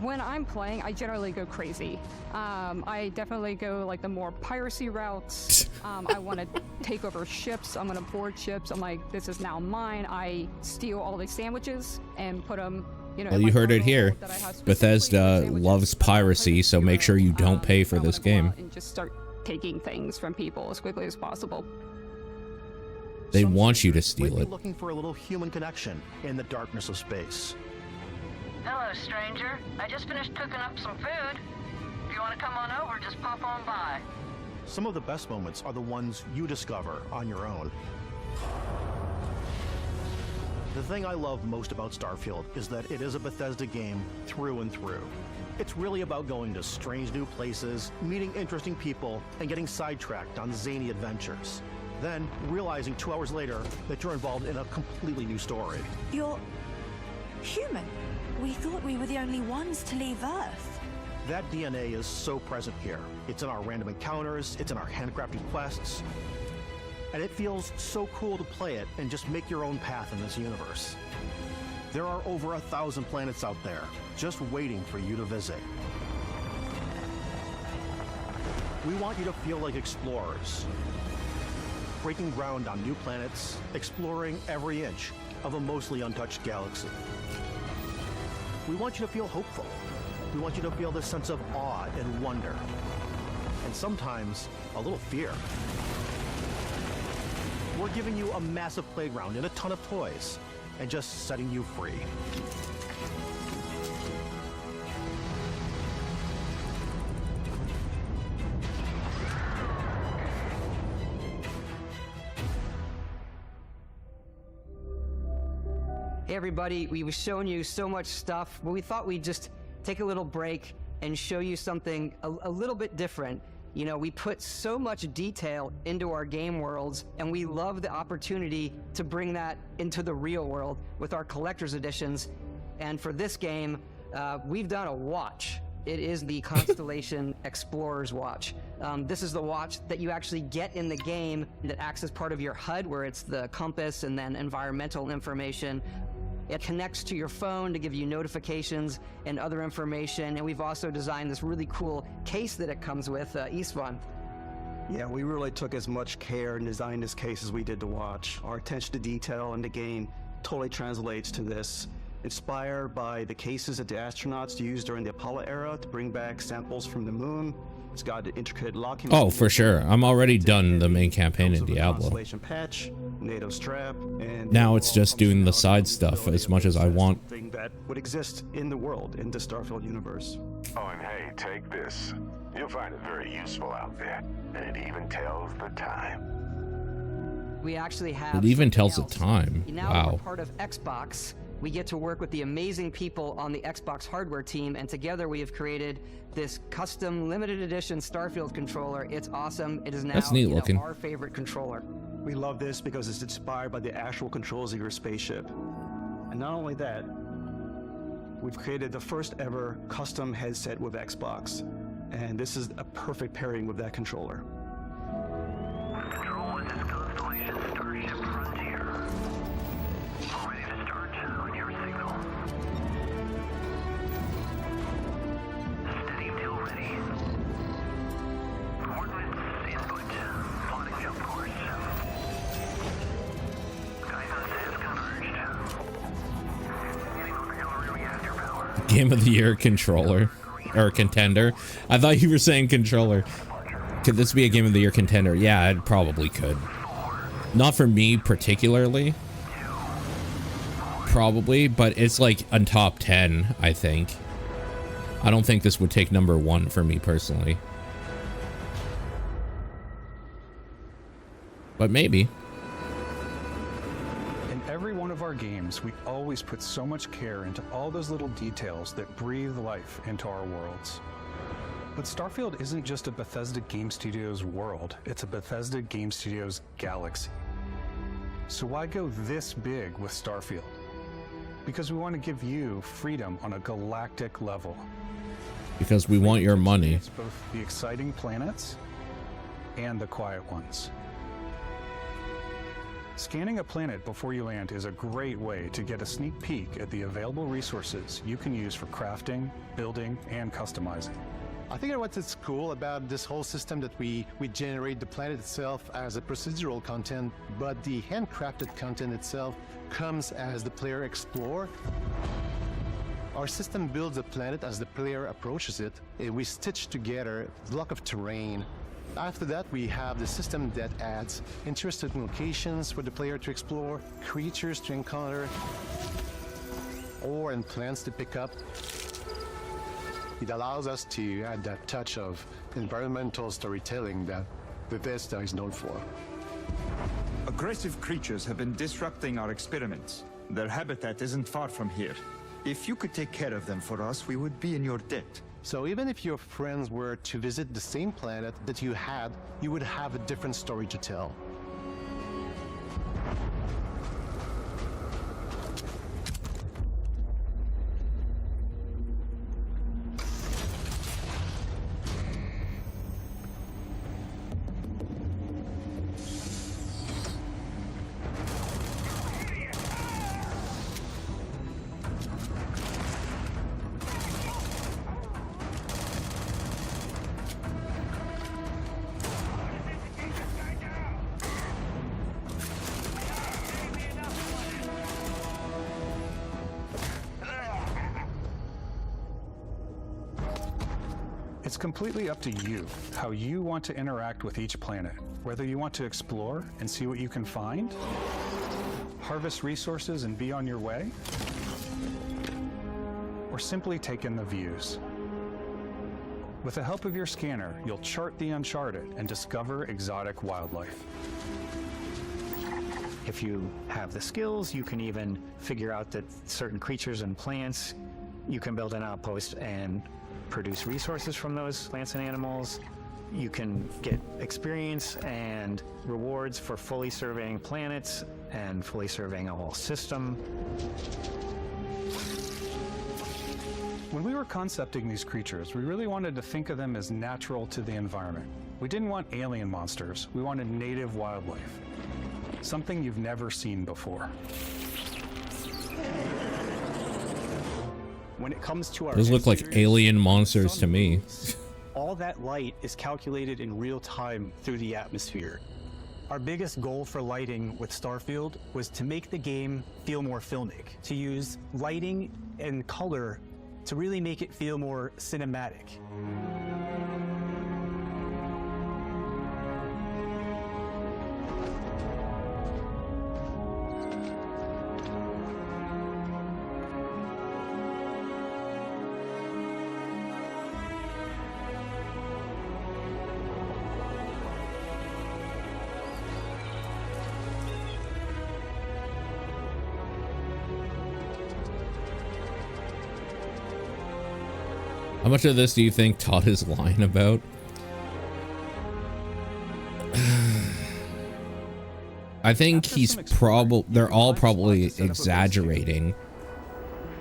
Speaker 4: When I'm playing, I generally go crazy. I definitely go like the more piracy routes. I want to take over ships. I'm going to board ships. I'm like, this is now mine. I steal all the sandwiches and put them, you know.
Speaker 1: Well, you heard it here. Bethesda loves piracy, so make sure you don't pay for this game.
Speaker 4: And just start taking things from people as quickly as possible.
Speaker 1: They want you to steal it.
Speaker 5: Looking for a little human connection in the darkness of space.
Speaker 10: Hello, stranger. I just finished cooking up some food. If you want to come on over, just pop on by.
Speaker 5: Some of the best moments are the ones you discover on your own. The thing I love most about Starfield is that it is a Bethesda game through and through. It's really about going to strange new places, meeting interesting people, and getting sidetracked on zany adventures. Then realizing 2 hours later that you're involved in a completely new story.
Speaker 20: You're human. We thought we were the only ones to leave Earth.
Speaker 5: That DNA is so present here. It's in our random encounters, it's in our handcrafted quests, and it feels so cool to play it and just make your own path in this universe. There are over 1,000 planets out there, just waiting for you to visit. We want you to feel like explorers, breaking ground on new planets, exploring every inch of a mostly untouched galaxy. We want you to feel hopeful. We want you to feel this sense of awe and wonder, and sometimes a little fear. We're giving you a massive playground and a ton of toys, and just setting you free.
Speaker 6: Hey everybody, we were showing you so much stuff, but we thought we'd just take a little break and show you something a little bit different. You know, we put so much detail into our game worlds, and we love the opportunity to bring that into the real world with our collector's editions. And for this game, we've done a watch. It is the Constellation Explorer's Watch. This is the watch that you actually get in the game that acts as part of your HUD, where it's the compass and then environmental information. It connects to your phone to give you notifications and other information, and we've also designed this really cool case that it comes with, Istvan.
Speaker 15: Yeah, we really took as much care in designing this case as we did the watch. Our attention to detail in the game totally translates to this. Inspired by the cases that the astronauts used during the Apollo era to bring back samples from the moon. It's got an intricate locking.
Speaker 1: Oh, for sure. I'm already done the main campaign in Diablo.
Speaker 15: Constellation patch, NATO strap, and
Speaker 1: Now it's just doing the side stuff as much as I want.
Speaker 15: Thing that would exist in the world, in the Starfield universe.
Speaker 13: Oh, and hey, take this. You'll find it very useful out there, and it even tells the time.
Speaker 6: We actually have.
Speaker 1: It even tells the time.
Speaker 6: Now
Speaker 1: Wow.
Speaker 6: we're part of Xbox. We get to work with the amazing people on the Xbox hardware team, and together we have created this custom limited edition Starfield controller. It's awesome. It is now
Speaker 1: That's neat looking.
Speaker 6: our favorite controller.
Speaker 15: We love this because it's inspired by the actual controls of your spaceship. And not only that, we've created the first ever custom headset with Xbox. And this is a perfect pairing with that controller.
Speaker 10: Control, this is Constellation Starship Frontier. Ready to start on your signal. Steady till ready. Coordinates input. Plotting jump course. Guidance has converged. Getting auxiliary reactor power.
Speaker 1: Game of the Year controller. Or contender. I thought you were saying controller. Could this be a Game of the Year contender? Yeah, it probably could. Not for me particularly. Probably, but it's like a top 10, I think. I don't think this would take number 1 for me personally. But maybe.
Speaker 11: In every one of our games, we always put so much care into all those little details that breathe life into our worlds. But Starfield isn't just a Bethesda Game Studios world, it's a Bethesda Game Studios galaxy. So why go this big with Starfield? Because we want to give you freedom on a galactic level.
Speaker 1: Because we want your money.
Speaker 11: It's both the exciting planets and the quiet ones. Scanning a planet before you land is a great way to get a sneak peek at the available resources you can use for crafting, building, and customizing.
Speaker 17: I think what's cool about this whole system that we generate the planet itself as a procedural content, but the handcrafted content itself comes as the player explore. Our system builds a planet as the player approaches it, and we stitch together a block of terrain. After that, we have the system that adds interesting locations for the player to explore, creatures to encounter, ore and plants to pick up. It allows us to add that touch of environmental storytelling that Bethesda is known for.
Speaker 7: Aggressive creatures have been disrupting our experiments. Their habitat isn't far from here. If you could take care of them for us, we would be in your debt.
Speaker 17: So even if your friends were to visit the same planet that you had, you would have a different story to tell.
Speaker 11: It's completely up to you how you want to interact with each planet, whether you want to explore and see what you can find, harvest resources and be on your way, or simply take in the views. With the help of your scanner, you'll chart the uncharted and discover exotic wildlife.
Speaker 2: If you have the skills, you can even figure out that certain creatures and plants, you can build an outpost and produce resources from those plants and animals. You can get experience and rewards for fully surveying planets and fully surveying a whole system.
Speaker 11: When we were concepting these creatures, we really wanted to think of them as natural to the environment. We didn't want alien monsters. We wanted native wildlife. Something you've never seen before.
Speaker 15: When it comes to our
Speaker 1: Those look like alien monsters to me.
Speaker 15: all that light is calculated in real time through the atmosphere. Our biggest goal for lighting with Starfield was to make the game feel more filmic, to use lighting and color to really make it feel more cinematic.
Speaker 1: How much of this do you think Todd is lying about? I think he's they're all probably exaggerating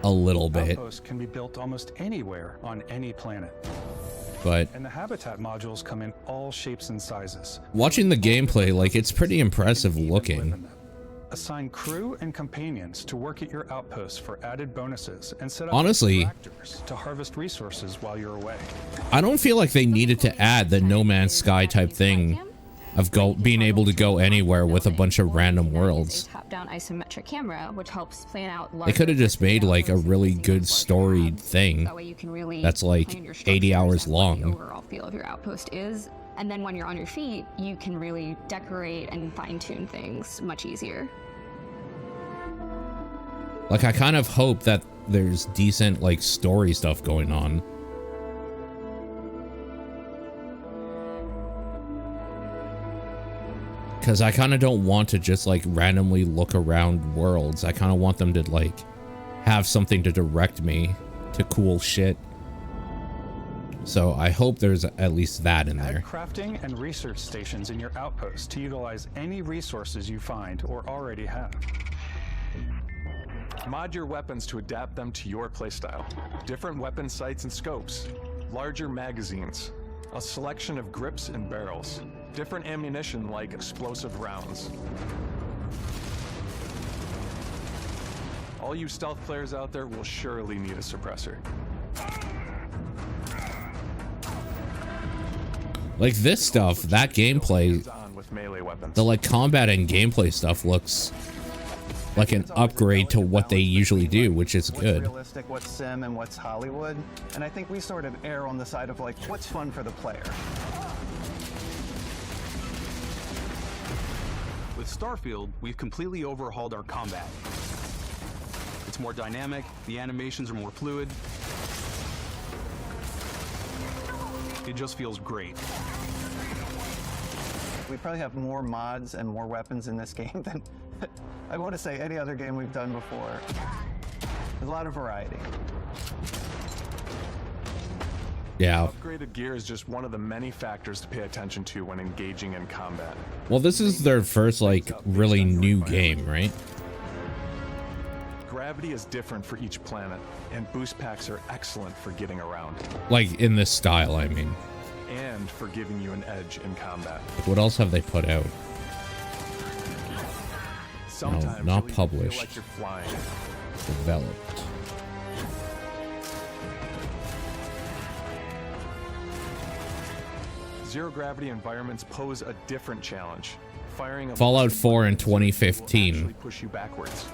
Speaker 1: a little bit.
Speaker 11: Outposts can be built almost anywhere on any planet.
Speaker 1: But
Speaker 11: And the habitat modules come in all shapes and sizes.
Speaker 1: watching the gameplay, like, it's pretty impressive looking.
Speaker 11: Assign crew and companions to work at your outposts for added bonuses and set up
Speaker 1: Honestly,
Speaker 11: tractors to harvest resources while you're away.
Speaker 1: I don't feel like they needed to add the No Man's Sky type thing of being able to go anywhere with a bunch of random worlds.
Speaker 4: Top-down isometric camera, which helps plan out.
Speaker 1: They could have just made like a really good storied thing
Speaker 4: That way you can really
Speaker 1: that's like
Speaker 4: plan your
Speaker 1: 80 hours
Speaker 4: structures and what the
Speaker 1: long.
Speaker 4: overall feel of your outpost is, and then when you're on your feet, you can really decorate and fine-tune things much easier.
Speaker 1: Like, I kind of hope that there's decent like story stuff going on. Because I kind of don't want to just like randomly look around worlds. I kind of want them to like have something to direct me to cool shit. So I hope there's at least that in there.
Speaker 11: Add crafting and research stations in your outpost to utilize any resources you find or already have.
Speaker 22: Mod your weapons to adapt them to your playstyle. Different weapon sights and scopes, larger magazines, a selection of grips and barrels, different ammunition like explosive rounds. All you stealth players out there will surely need a suppressor.
Speaker 1: Like this stuff, that gameplay, the like combat and gameplay stuff looks like an upgrade to what they usually do, which is good.
Speaker 23: What's realistic, what's sim, and what's Hollywood. And I think we sort of err on the side of like, what's fun for the player.
Speaker 24: With Starfield, we've completely overhauled our combat. It's more dynamic, the animations are more fluid. It just feels great.
Speaker 23: We probably have more mods and more weapons in this game than I want to say any other game we've done before. There's a lot of variety.
Speaker 1: Yeah.
Speaker 22: Upgraded gear is just one of the many factors to pay attention to when engaging in combat.
Speaker 1: Well, this is their first like really new game, right?
Speaker 22: Gravity is different for each planet, and boost packs are excellent for getting around.
Speaker 1: Like in this style, I mean.
Speaker 22: And for giving you an edge in combat.
Speaker 1: What else have they put out?
Speaker 22: Sometimes
Speaker 1: No, not
Speaker 22: you'll even
Speaker 1: published.
Speaker 22: feel like you're flying.
Speaker 1: Developed.
Speaker 22: Zero gravity environments pose a different challenge. Firing a
Speaker 1: Fallout 4 in
Speaker 22: will
Speaker 1: 2015
Speaker 22: actually push you backwards.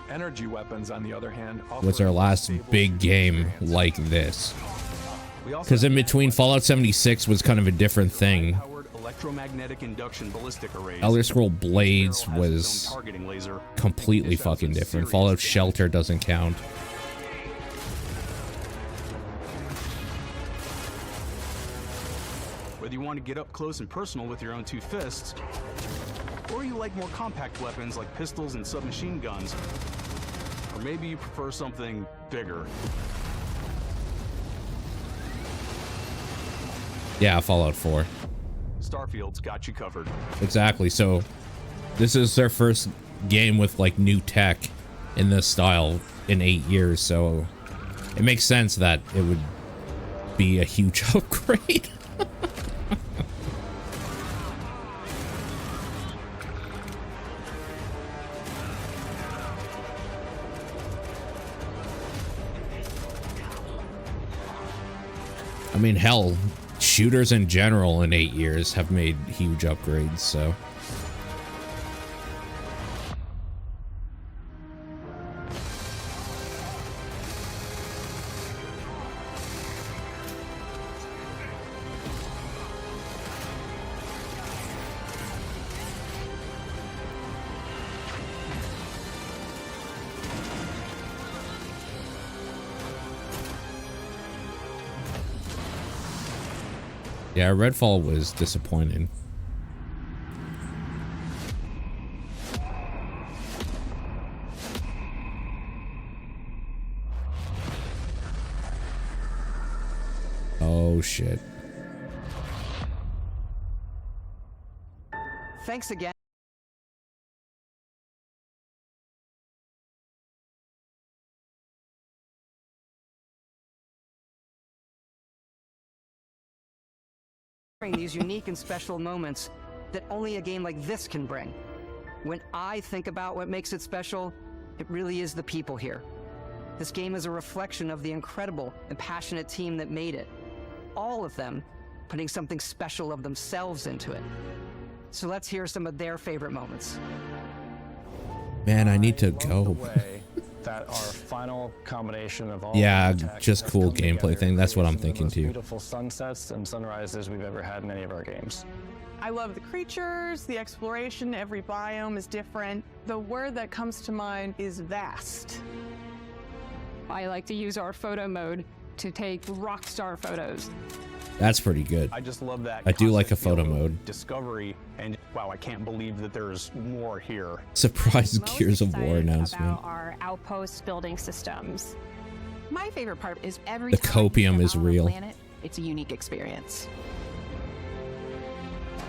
Speaker 22: Energy weapons, on the other hand,
Speaker 1: was our last big game like this. Because in between, Fallout 76 was kind of a different thing.
Speaker 24: Electromagnetic induction ballistic arrays.
Speaker 1: Elder Scroll Blades was
Speaker 24: targeting laser.
Speaker 1: completely fucking different. Fallout Shelter doesn't count.
Speaker 24: Whether you want to get up close and personal with your own two fists, Or you like more compact weapons like pistols and submachine guns. Or maybe you prefer something bigger.
Speaker 1: Yeah, Fallout 4.
Speaker 24: Starfield's got you covered.
Speaker 1: Exactly. So this is their first game with like new tech in this style in 8 years. So it makes sense that it would be a huge upgrade. I mean, hell, shooters in general in 8 years have made huge upgrades, so. Yeah, Redfall was disappointing. Oh shit.
Speaker 6: Thanks again. These unique and special moments that only a game like this can bring. When I think about what makes it special, it really is the people here. This game is a reflection of the incredible and passionate team that made it. All of them putting something special of themselves into it. So let's hear some of their favorite moments.
Speaker 1: Man, I need to go.
Speaker 3: That our final combination of all
Speaker 1: Yeah, just cool gameplay thing. That's what I'm thinking too.
Speaker 3: Beautiful sunsets and sunrises we've ever had in any of our games.
Speaker 8: I love the creatures, the exploration, every biome is different. The word that comes to mind is vast.
Speaker 4: I like to use our photo mode to take rock star photos.
Speaker 1: That's pretty good.
Speaker 24: I just love that.
Speaker 1: I do like a photo mode.
Speaker 24: Discovery, and wow, I can't believe that there's more here.
Speaker 1: Surprise Gears of War announcement.
Speaker 12: About our outpost building systems.
Speaker 8: My favorite part is every
Speaker 1: The
Speaker 8: time
Speaker 1: copium
Speaker 8: you
Speaker 1: is
Speaker 8: get out on a
Speaker 1: real.
Speaker 8: planet, it's a unique experience.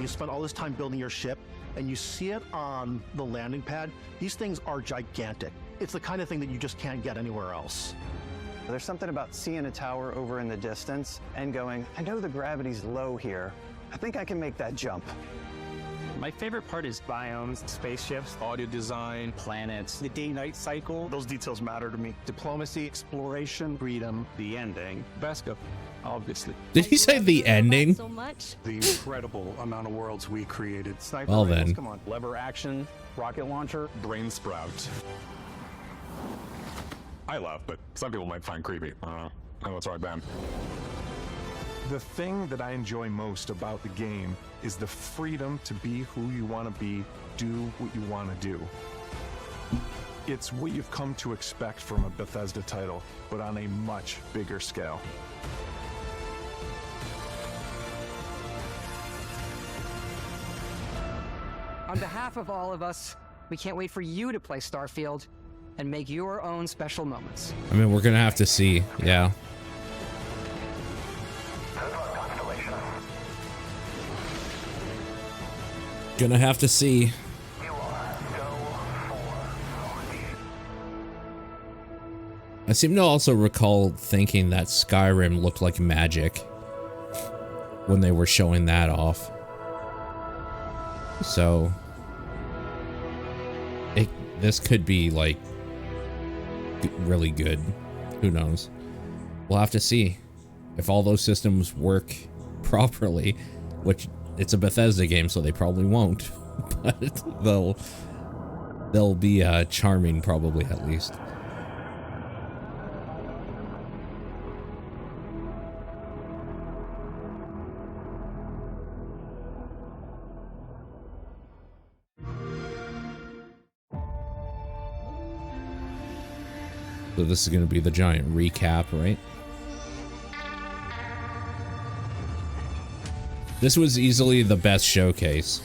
Speaker 5: You spend all this time building your ship, and you see it on the landing pad. These things are gigantic. It's the kind of thing that you just can't get anywhere else.
Speaker 23: There's something about seeing a tower over in the distance and going, I know the gravity's low here. I think I can make that jump.
Speaker 3: My favorite part is biomes, spaceships,
Speaker 24: audio design,
Speaker 3: planets, the day-night cycle.
Speaker 5: Those details matter to me.
Speaker 3: Diplomacy, exploration, freedom, the ending.
Speaker 24: Beskip, obviously.
Speaker 1: Did he say the ending?
Speaker 12: So much.
Speaker 11: The incredible amount of worlds we created.
Speaker 24: Sniper
Speaker 1: Well
Speaker 24: rifles,
Speaker 1: then.
Speaker 24: come on. Lever action, rocket launcher,
Speaker 22: Brain sprout. I love, but some people might find creepy. I don't know. Oh, it's right, Ben. The thing that I enjoy most about the game is the freedom to be who you want to be, do what you want to do. It's what you've come to expect from a Bethesda title, but on a much bigger scale.
Speaker 6: On behalf of all of us, we can't wait for you to play Starfield and make your own special moments.
Speaker 1: I mean, we're gonna have to see. Yeah. Gonna have to see. I seem to also recall thinking that Skyrim looked like magic when they were showing that off. So this could be like really good. Who knows? We'll have to see if all those systems work properly, which it's a Bethesda game, so they probably won't, but they'll be charming probably at least. So this is going to be the giant recap, right? This was easily the best showcase.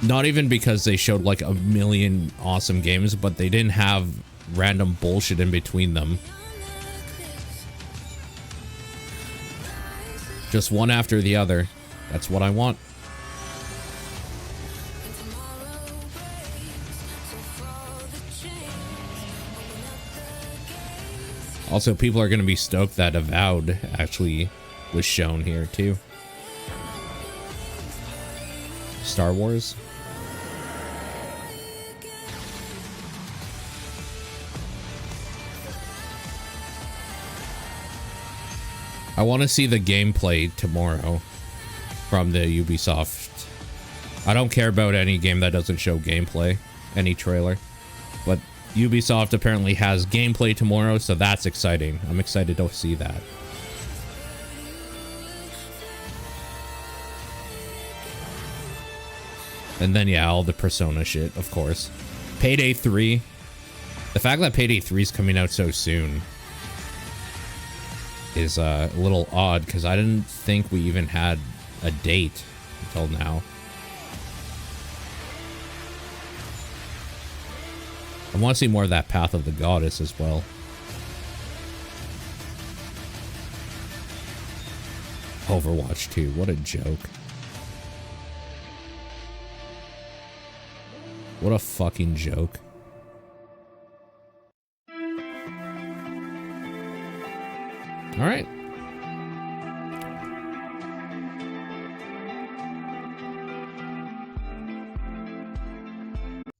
Speaker 1: Not even because they showed like a million awesome games, but they didn't have random bullshit in between them. Just one after the other. That's what I want. Also, people are going to be stoked that Avowed actually was shown here too. Star Wars. I want to see the gameplay tomorrow from the Ubisoft. I don't care about any game that doesn't show gameplay, any trailer, but Ubisoft apparently has gameplay tomorrow, so that's exciting. I'm excited to see that. And then, yeah, all the Persona shit, of course. Payday 3. The fact that Payday 3 is coming out so soon is a little odd, because I didn't think we even had a date until now. I want to see more of that Path of the Goddess as well. Overwatch 2, what a joke. What a fucking joke. All right.